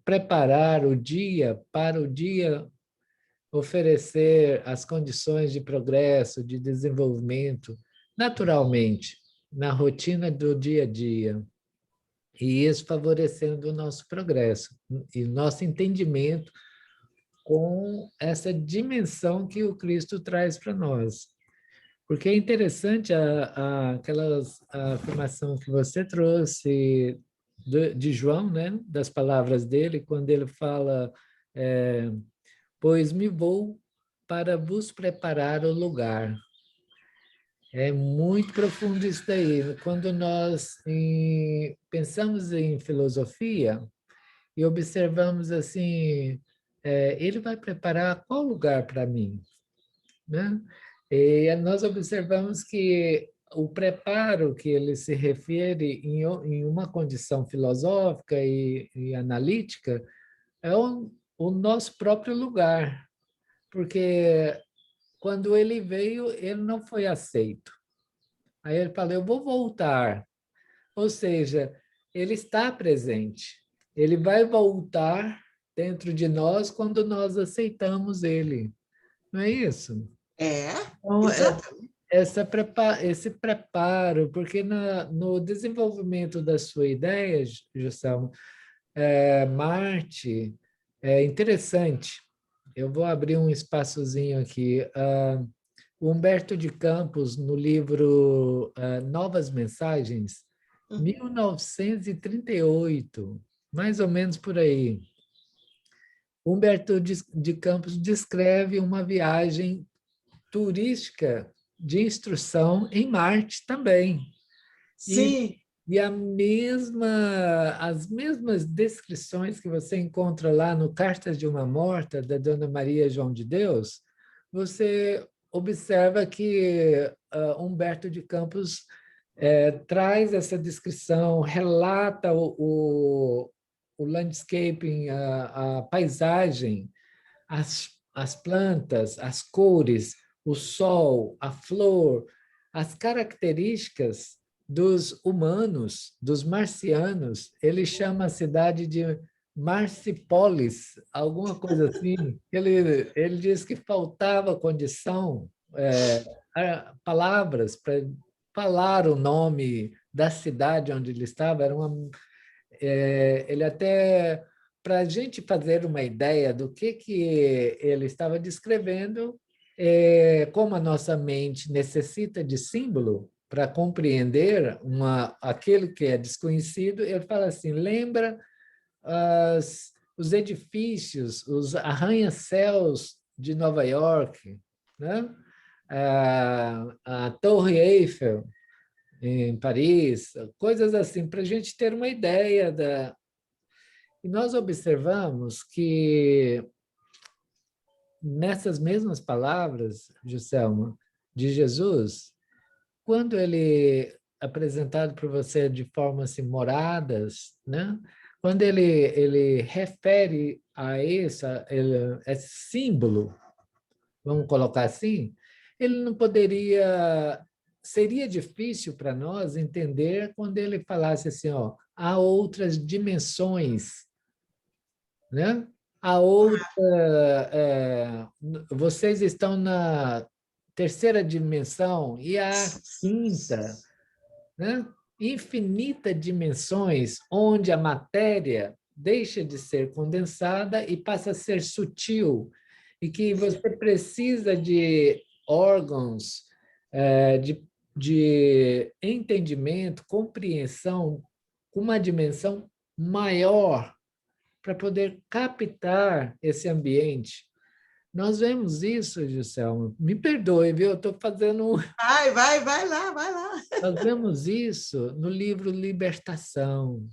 Preparar o dia para o dia oferecer as condições de progresso, de desenvolvimento, naturalmente, na rotina do dia a dia. E isso favorecendo o nosso progresso e o nosso entendimento com essa dimensão que o Cristo traz para nós. Porque é interessante a afirmação que você trouxe de João, né? Das palavras dele, quando ele fala, pois me vou para vos preparar o lugar. É muito profundo isso daí. Quando nós pensamos em filosofia e observamos assim, ele vai preparar qual lugar para mim, né? E nós observamos que o preparo que ele se refere em uma condição filosófica e analítica é o nosso próprio lugar, porque quando ele veio, ele não foi aceito. Aí ele fala, eu vou voltar. Ou seja, ele está presente. Ele vai voltar dentro de nós quando nós aceitamos ele. Não é isso? Então, Exatamente. esse preparo, porque no desenvolvimento da sua ideia, Gustavo, Marte, é interessante. Eu vou abrir um espaçozinho aqui. O Humberto de Campos, no livro Novas Mensagens, 1938, mais ou menos por aí, Humberto de Campos descreve uma viagem turística de instrução em Marte também. E, Sim, e as mesmas descrições que você encontra lá no Cartas de uma Morta, da Dona Maria João de Deus, você observa que Humberto de Campos traz essa descrição, relata o landscaping, a paisagem, as plantas, as cores, o sol, a flor, as características dos humanos, dos marcianos. Ele chama a cidade de Marcipolis, alguma coisa assim. Ele diz que faltava condição, palavras para falar o nome da cidade onde ele estava. Ele até, para a gente fazer uma ideia do que ele estava descrevendo, como a nossa mente necessita de símbolo para compreender aquilo que é desconhecido, ele fala assim, lembra os edifícios, os arranha-céus de Nova York, né? A Torre Eiffel, em Paris, coisas assim, para a gente ter uma ideia da. E nós observamos que nessas mesmas palavras, Juscelma, de Jesus, quando ele é apresentado para você de forma assim, moradas, né? Quando ele refere a esse símbolo, vamos colocar assim, ele não poderia. Seria difícil para nós entender quando ele falasse assim, ó, há outras dimensões, né? A outra, vocês estão na terceira dimensão e a quinta, né? Infinitas dimensões onde a matéria deixa de ser condensada e passa a ser sutil, e que você precisa de órgãos de entendimento, compreensão, com uma dimensão maior para poder captar esse ambiente. Nós vemos isso, Gisela. Me perdoe, viu? Eu estou fazendo. vai lá, vai lá. Nós vemos isso no livro Libertação.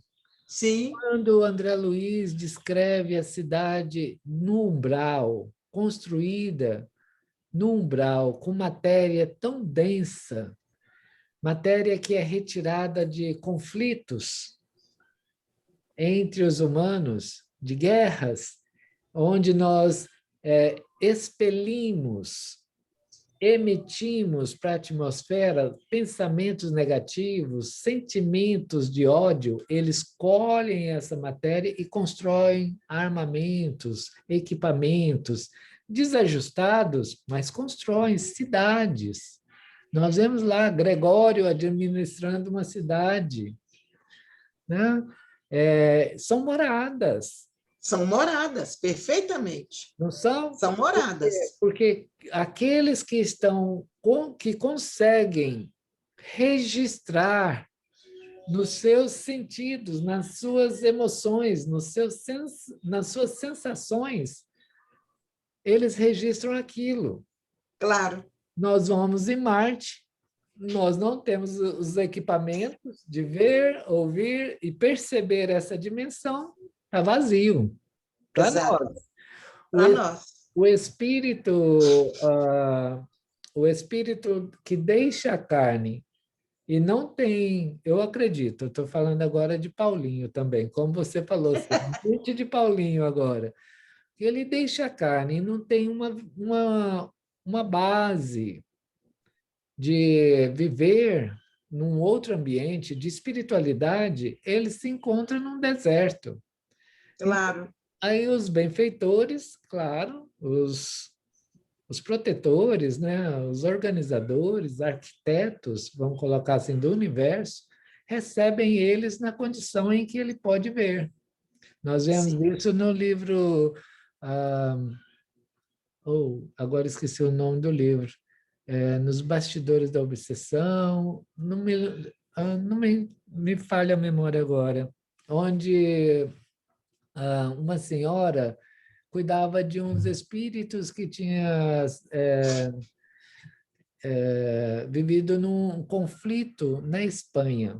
Sim, Quando o André Luiz descreve a cidade no umbral, construída no umbral, com matéria tão densa, matéria que é retirada de conflitos entre os humanos, de guerras, onde nós expelimos, emitimos para a atmosfera pensamentos negativos, sentimentos de ódio, eles colhem essa matéria e constroem armamentos, equipamentos desajustados, mas constroem cidades. Nós vemos lá Gregório administrando uma cidade, né? São moradas, são moradas, perfeitamente. não são? São moradas. Porque aqueles que que conseguem registrar nos seus sentidos, nas suas emoções, nas suas sensações, eles registram aquilo. Claro. Nós vamos em Marte, nós não temos os equipamentos de ver, ouvir e perceber essa dimensão, está vazio para Exato. nós. Para nós. O espírito, o espírito que deixa a carne e não tem, eu acredito, eu estou falando agora de Paulinho também, como você falou, muito de Paulinho agora, que ele deixa a carne e não tem uma base de viver num outro ambiente de espiritualidade, ele se encontra num deserto. Claro. Aí os benfeitores, claro, os protetores, né, os organizadores, arquitetos, vamos colocar assim, do universo, recebem eles na condição em que ele pode ver. Nós vemos Sim. isso no livro, agora esqueci o nome do livro, nos bastidores da obsessão, não me falha a memória agora, onde uma senhora cuidava de uns espíritos que tinham vivido num conflito na Espanha.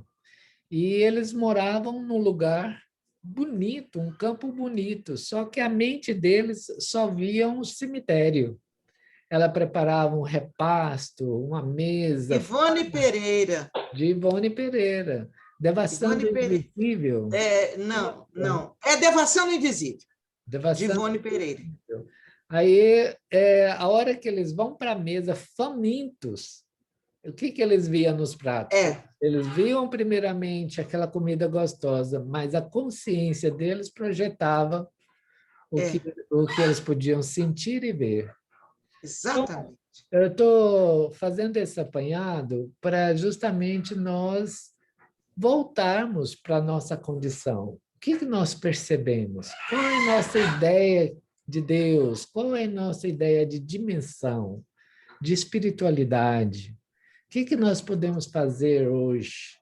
E eles moravam num lugar bonito, um campo bonito, só que a mente deles só via um cemitério. Ela preparava um repasto, uma mesa Ivone Pereira. de Ivone Pereira, Devassando Ivone o Pereira. Invisível. Não, não. É Devassando o Invisível, de Devassando Ivone o Pereira. Invisível. Aí, a hora que eles vão para a mesa famintos, o que eles viam nos pratos? É, Eles viam primeiramente aquela comida gostosa, mas a consciência deles projetava o que, é, o que eles podiam sentir e ver. exatamente. Eu estou fazendo esse apanhado para justamente nós voltarmos para a nossa condição. O que nós percebemos? Qual é a nossa ideia de Deus? Qual é a nossa ideia de dimensão, de espiritualidade? O que nós podemos fazer hoje?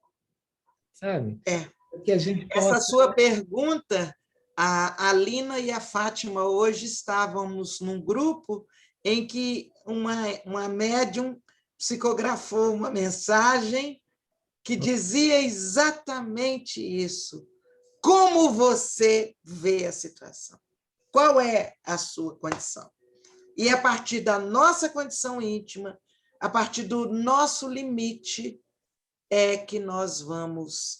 Sabe? É. Que a gente Essa possa. sua pergunta, a Lina e a Fátima hoje estávamos num grupo em que uma médium psicografou uma mensagem que dizia exatamente isso. Como você vê a situação? Qual é a sua condição? E a partir da nossa condição íntima, a partir do nosso limite, é que nós vamos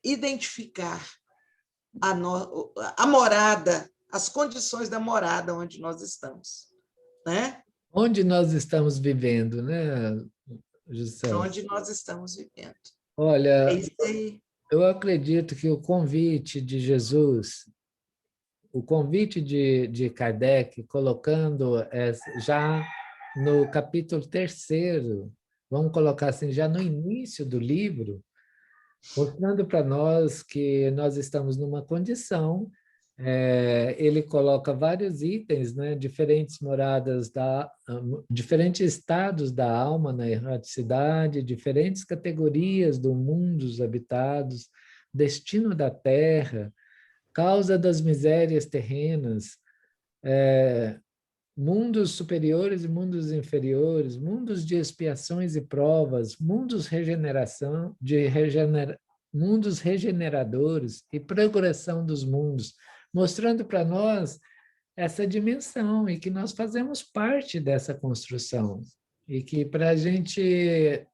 identificar a morada, as condições da morada onde nós estamos, né? Onde nós estamos vivendo, né, Gisela? Onde nós estamos vivendo. É Olha, isso aí. eu acredito que o convite de Jesus, o convite de Kardec, colocando já no capítulo 3º, vamos colocar assim, já no início do livro, mostrando para nós que nós estamos numa condição. Ele coloca vários itens, né? Diferentes moradas diferentes estados da alma na erraticidade, diferentes categorias do mundo dos habitados, destino da terra, causa das misérias terrenas, mundos superiores e mundos inferiores, mundos de expiações e provas, mundos regeneradores e progressão dos mundos, mostrando para nós essa dimensão e que nós fazemos parte dessa construção e que para a gente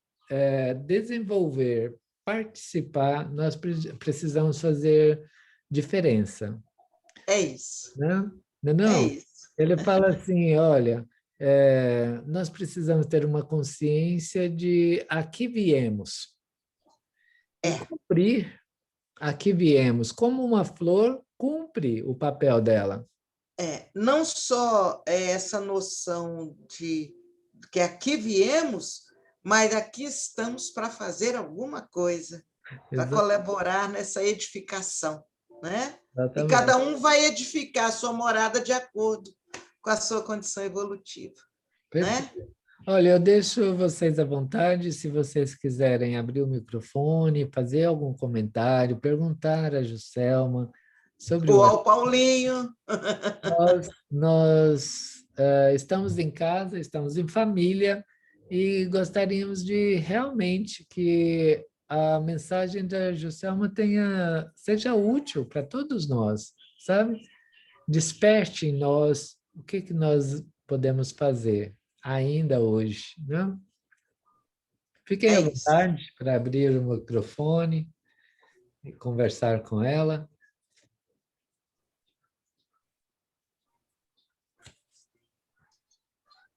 desenvolver, participar, nós precisamos fazer diferença, É isso. né? Não, É não. isso. Ele fala assim, olha, nós precisamos ter uma consciência de aqui viemos e É. cumprir aqui viemos. Como uma flor cumpre o papel dela. Não só essa noção de que aqui viemos, mas aqui estamos para fazer alguma coisa, para colaborar nessa edificação, né? E cada um vai edificar a sua morada de acordo com a sua condição evolutiva, né? Olha, eu deixo vocês à vontade, se vocês quiserem abrir o microfone, fazer algum comentário, perguntar a Juscelma sobre o Ou ao Paulinho. Nós estamos em casa, estamos em família e gostaríamos de realmente que a mensagem da Juscelma seja útil para todos nós, sabe? Desperte em nós o que nós podemos fazer ainda hoje, né? Fiquem à Isso. vontade para abrir o microfone e conversar com ela.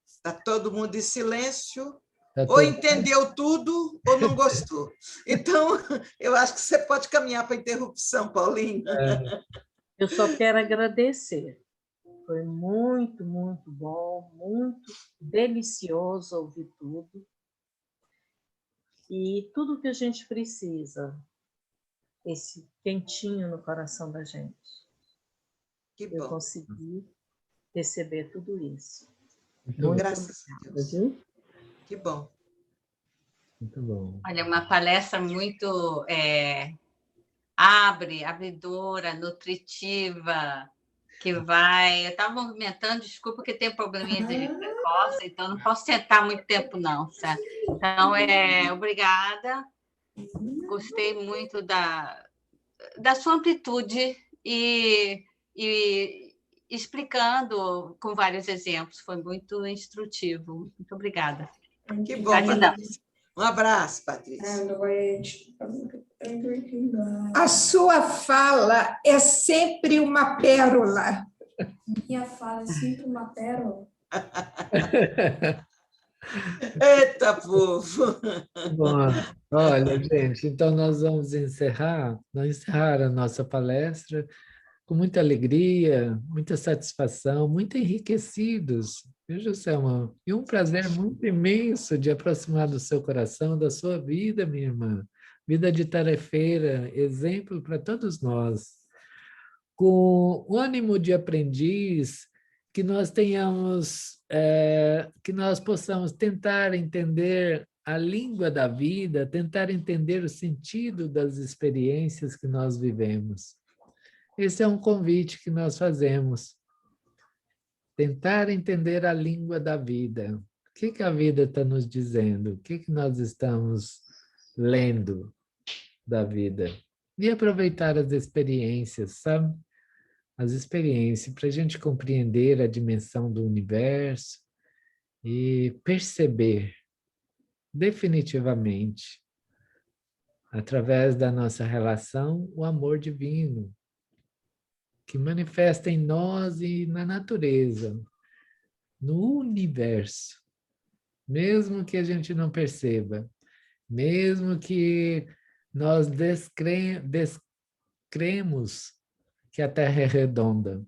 Está todo mundo em silêncio, Tá ou tudo entendeu tudo ou não gostou. Então, eu acho que você pode caminhar para a interrupção, Paulinho. Eu só quero agradecer. Foi muito, muito bom, muito delicioso ouvir tudo. E tudo que a gente precisa, esse quentinho no coração da gente. Que bom. Eu consegui receber tudo isso. muito Graças a Deus. Viu? Que bom. Muito bom. Olha, uma palestra muito abridora, nutritiva, que vai... Eu estava movimentando, desculpa que tem probleminha de precoce, então não posso sentar muito tempo, não. Tá? Então, obrigada. Gostei muito da sua amplitude e explicando com vários exemplos. Foi muito instrutivo. Muito obrigada. Que bom, Gratidão. Patrícia. Um abraço, Patrícia. A sua fala é sempre uma pérola. Minha fala é sempre uma pérola. Eita, povo! Bom, olha, gente, então nós vamos encerrar a nossa palestra com muita alegria, muita satisfação, muito enriquecidos, viu, Juscelma? E um prazer muito imenso de aproximar do seu coração, da sua vida, minha irmã. Vida de tarefeira, exemplo para todos nós. Com o ânimo de aprendiz, que nós tenhamos, que nós possamos tentar entender a língua da vida, tentar entender o sentido das experiências que nós vivemos. Esse é um convite que nós fazemos. Tentar entender a língua da vida. O que a vida está nos dizendo? O que nós estamos lendo da vida? E aproveitar as experiências, sabe? As experiências, para a gente compreender a dimensão do universo e perceber definitivamente, através da nossa relação, o amor divino, que manifesta em nós e na natureza, no universo, mesmo que a gente não perceba, mesmo que nós descremos que a Terra é redonda.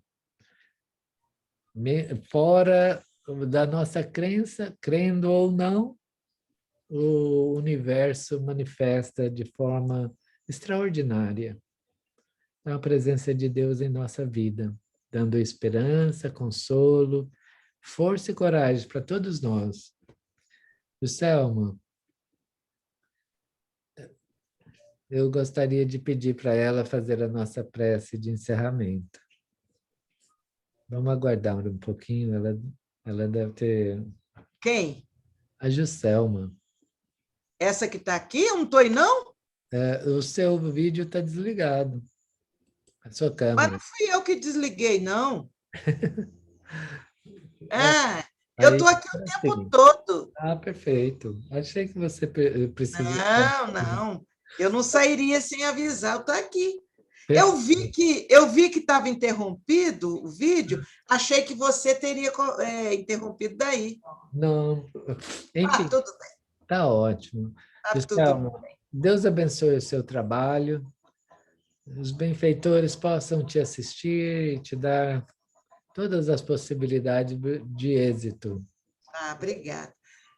Fora da nossa crença, crendo ou não, o universo manifesta de forma extraordinária a presença de Deus em nossa vida, dando esperança, consolo, força e coragem para todos nós. Selma, eu gostaria de pedir para ela fazer a nossa prece de encerramento. Vamos aguardar um pouquinho, ela deve ter... Quem? A Juscelma. Essa que está aqui? Eu não estou aí, não? O seu vídeo está desligado. A sua Mas câmera. não fui eu que desliguei, não. Eu Aí, estou aqui o tempo sim. todo. Perfeito. Achei que você precisava... Não. Eu não sairia sem avisar, eu estou aqui. Perfeito. Eu vi que estava interrompido o vídeo, achei que você teria interrompido daí. Não, enfim, Tudo bem. está ótimo. Tudo Selma, bem. Deus abençoe o seu trabalho, os benfeitores possam te assistir e te dar todas as possibilidades de êxito. Obrigada.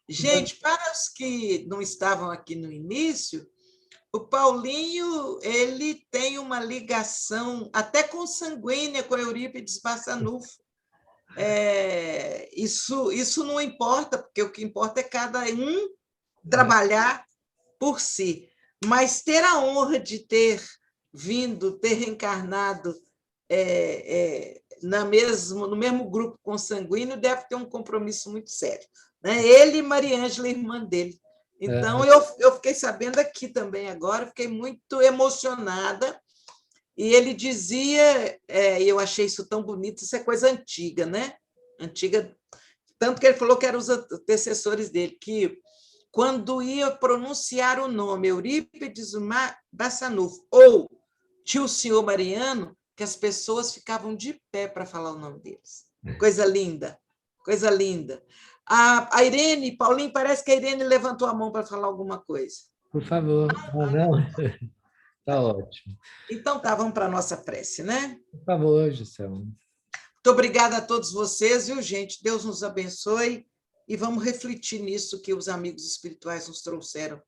Gente, para os que não estavam aqui no início, o Paulinho ele tem uma ligação até consanguínea com a Eurípides Barçanufo. Isso não importa, porque o que importa é cada um trabalhar por si. Mas ter a honra de ter vindo, ter reencarnado no mesmo grupo consanguíneo deve ter um compromisso muito sério. Né? Ele e Mariângela, irmã dele. Então, eu fiquei sabendo aqui também agora, fiquei muito emocionada. E ele dizia, e eu achei isso tão bonito, isso é coisa antiga, né? Antiga, tanto que ele falou que eram os antecessores dele, que quando ia pronunciar o nome Eurípides Barçanufo ou Tio Senhor Mariano, que as pessoas ficavam de pé para falar o nome deles. Coisa linda, coisa linda. A Irene, Paulinho, parece que a Irene levantou a mão para falar alguma coisa. Por favor. Não? Está ótimo. Então, vamos para a nossa prece, né? Por favor, Juscelma. Muito obrigada a todos vocês, viu, gente? Deus nos abençoe e vamos refletir nisso que os amigos espirituais nos trouxeram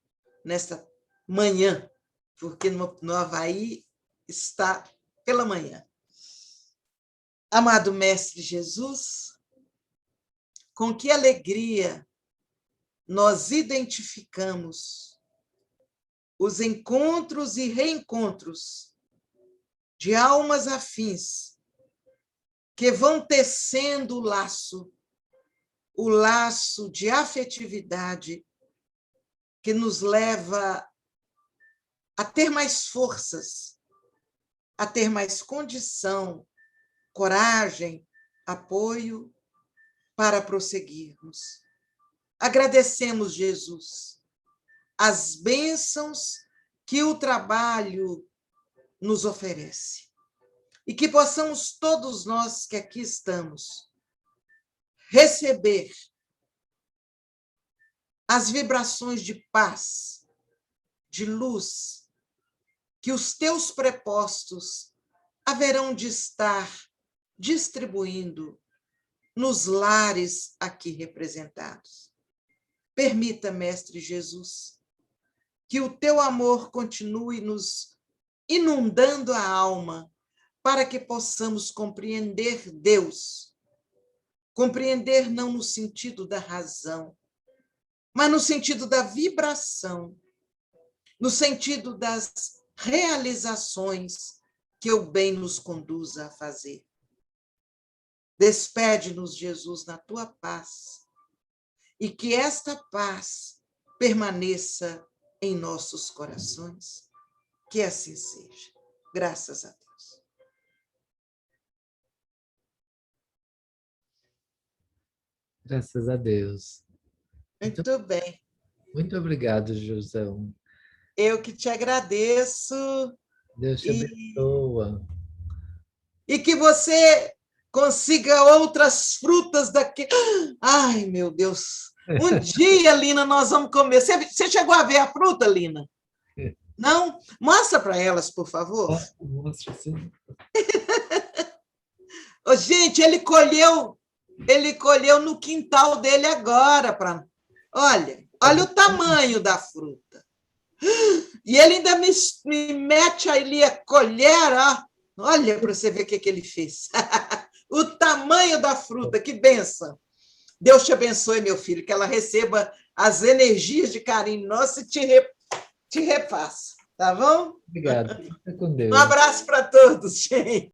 nesta manhã, porque no Havaí está pela manhã. Amado Mestre Jesus, com que alegria nós identificamos os encontros e reencontros de almas afins que vão tecendo o laço de afetividade que nos leva a ter mais forças, a ter mais condição, coragem, apoio para prosseguirmos. Agradecemos, Jesus, as bênçãos que o trabalho nos oferece. E que possamos todos nós que aqui estamos receber as vibrações de paz, de luz, que os teus prepostos haverão de estar distribuindo nos lares aqui representados. Permita, Mestre Jesus, que o teu amor continue nos inundando a alma para que possamos compreender Deus. Compreender não no sentido da razão, mas no sentido da vibração, no sentido das realizações que o bem nos conduza a fazer. Despede-nos, Jesus, na tua paz, e que esta paz permaneça em nossos corações. Que assim seja. Graças a Deus. Graças a Deus. Muito bem. Muito obrigado, Josão. Eu que te agradeço. Deus te abençoa. E que você consiga outras frutas daqui. Ai, meu Deus. Um dia, Lina, nós vamos comer. Você chegou a ver a fruta, Lina? Não? Mostra para elas, por favor. Mostra, sim. Ô, gente, ele colheu no quintal dele agora. Olha o tamanho da fruta. E ele ainda me mete ali a colher, ó. Olha para você ver o que ele fez. O tamanho da fruta, que bênção. Deus te abençoe, meu filho, que ela receba as energias de carinho nosso e te repassa, tá bom? Obrigado. Fica com Deus. Um abraço para todos, gente.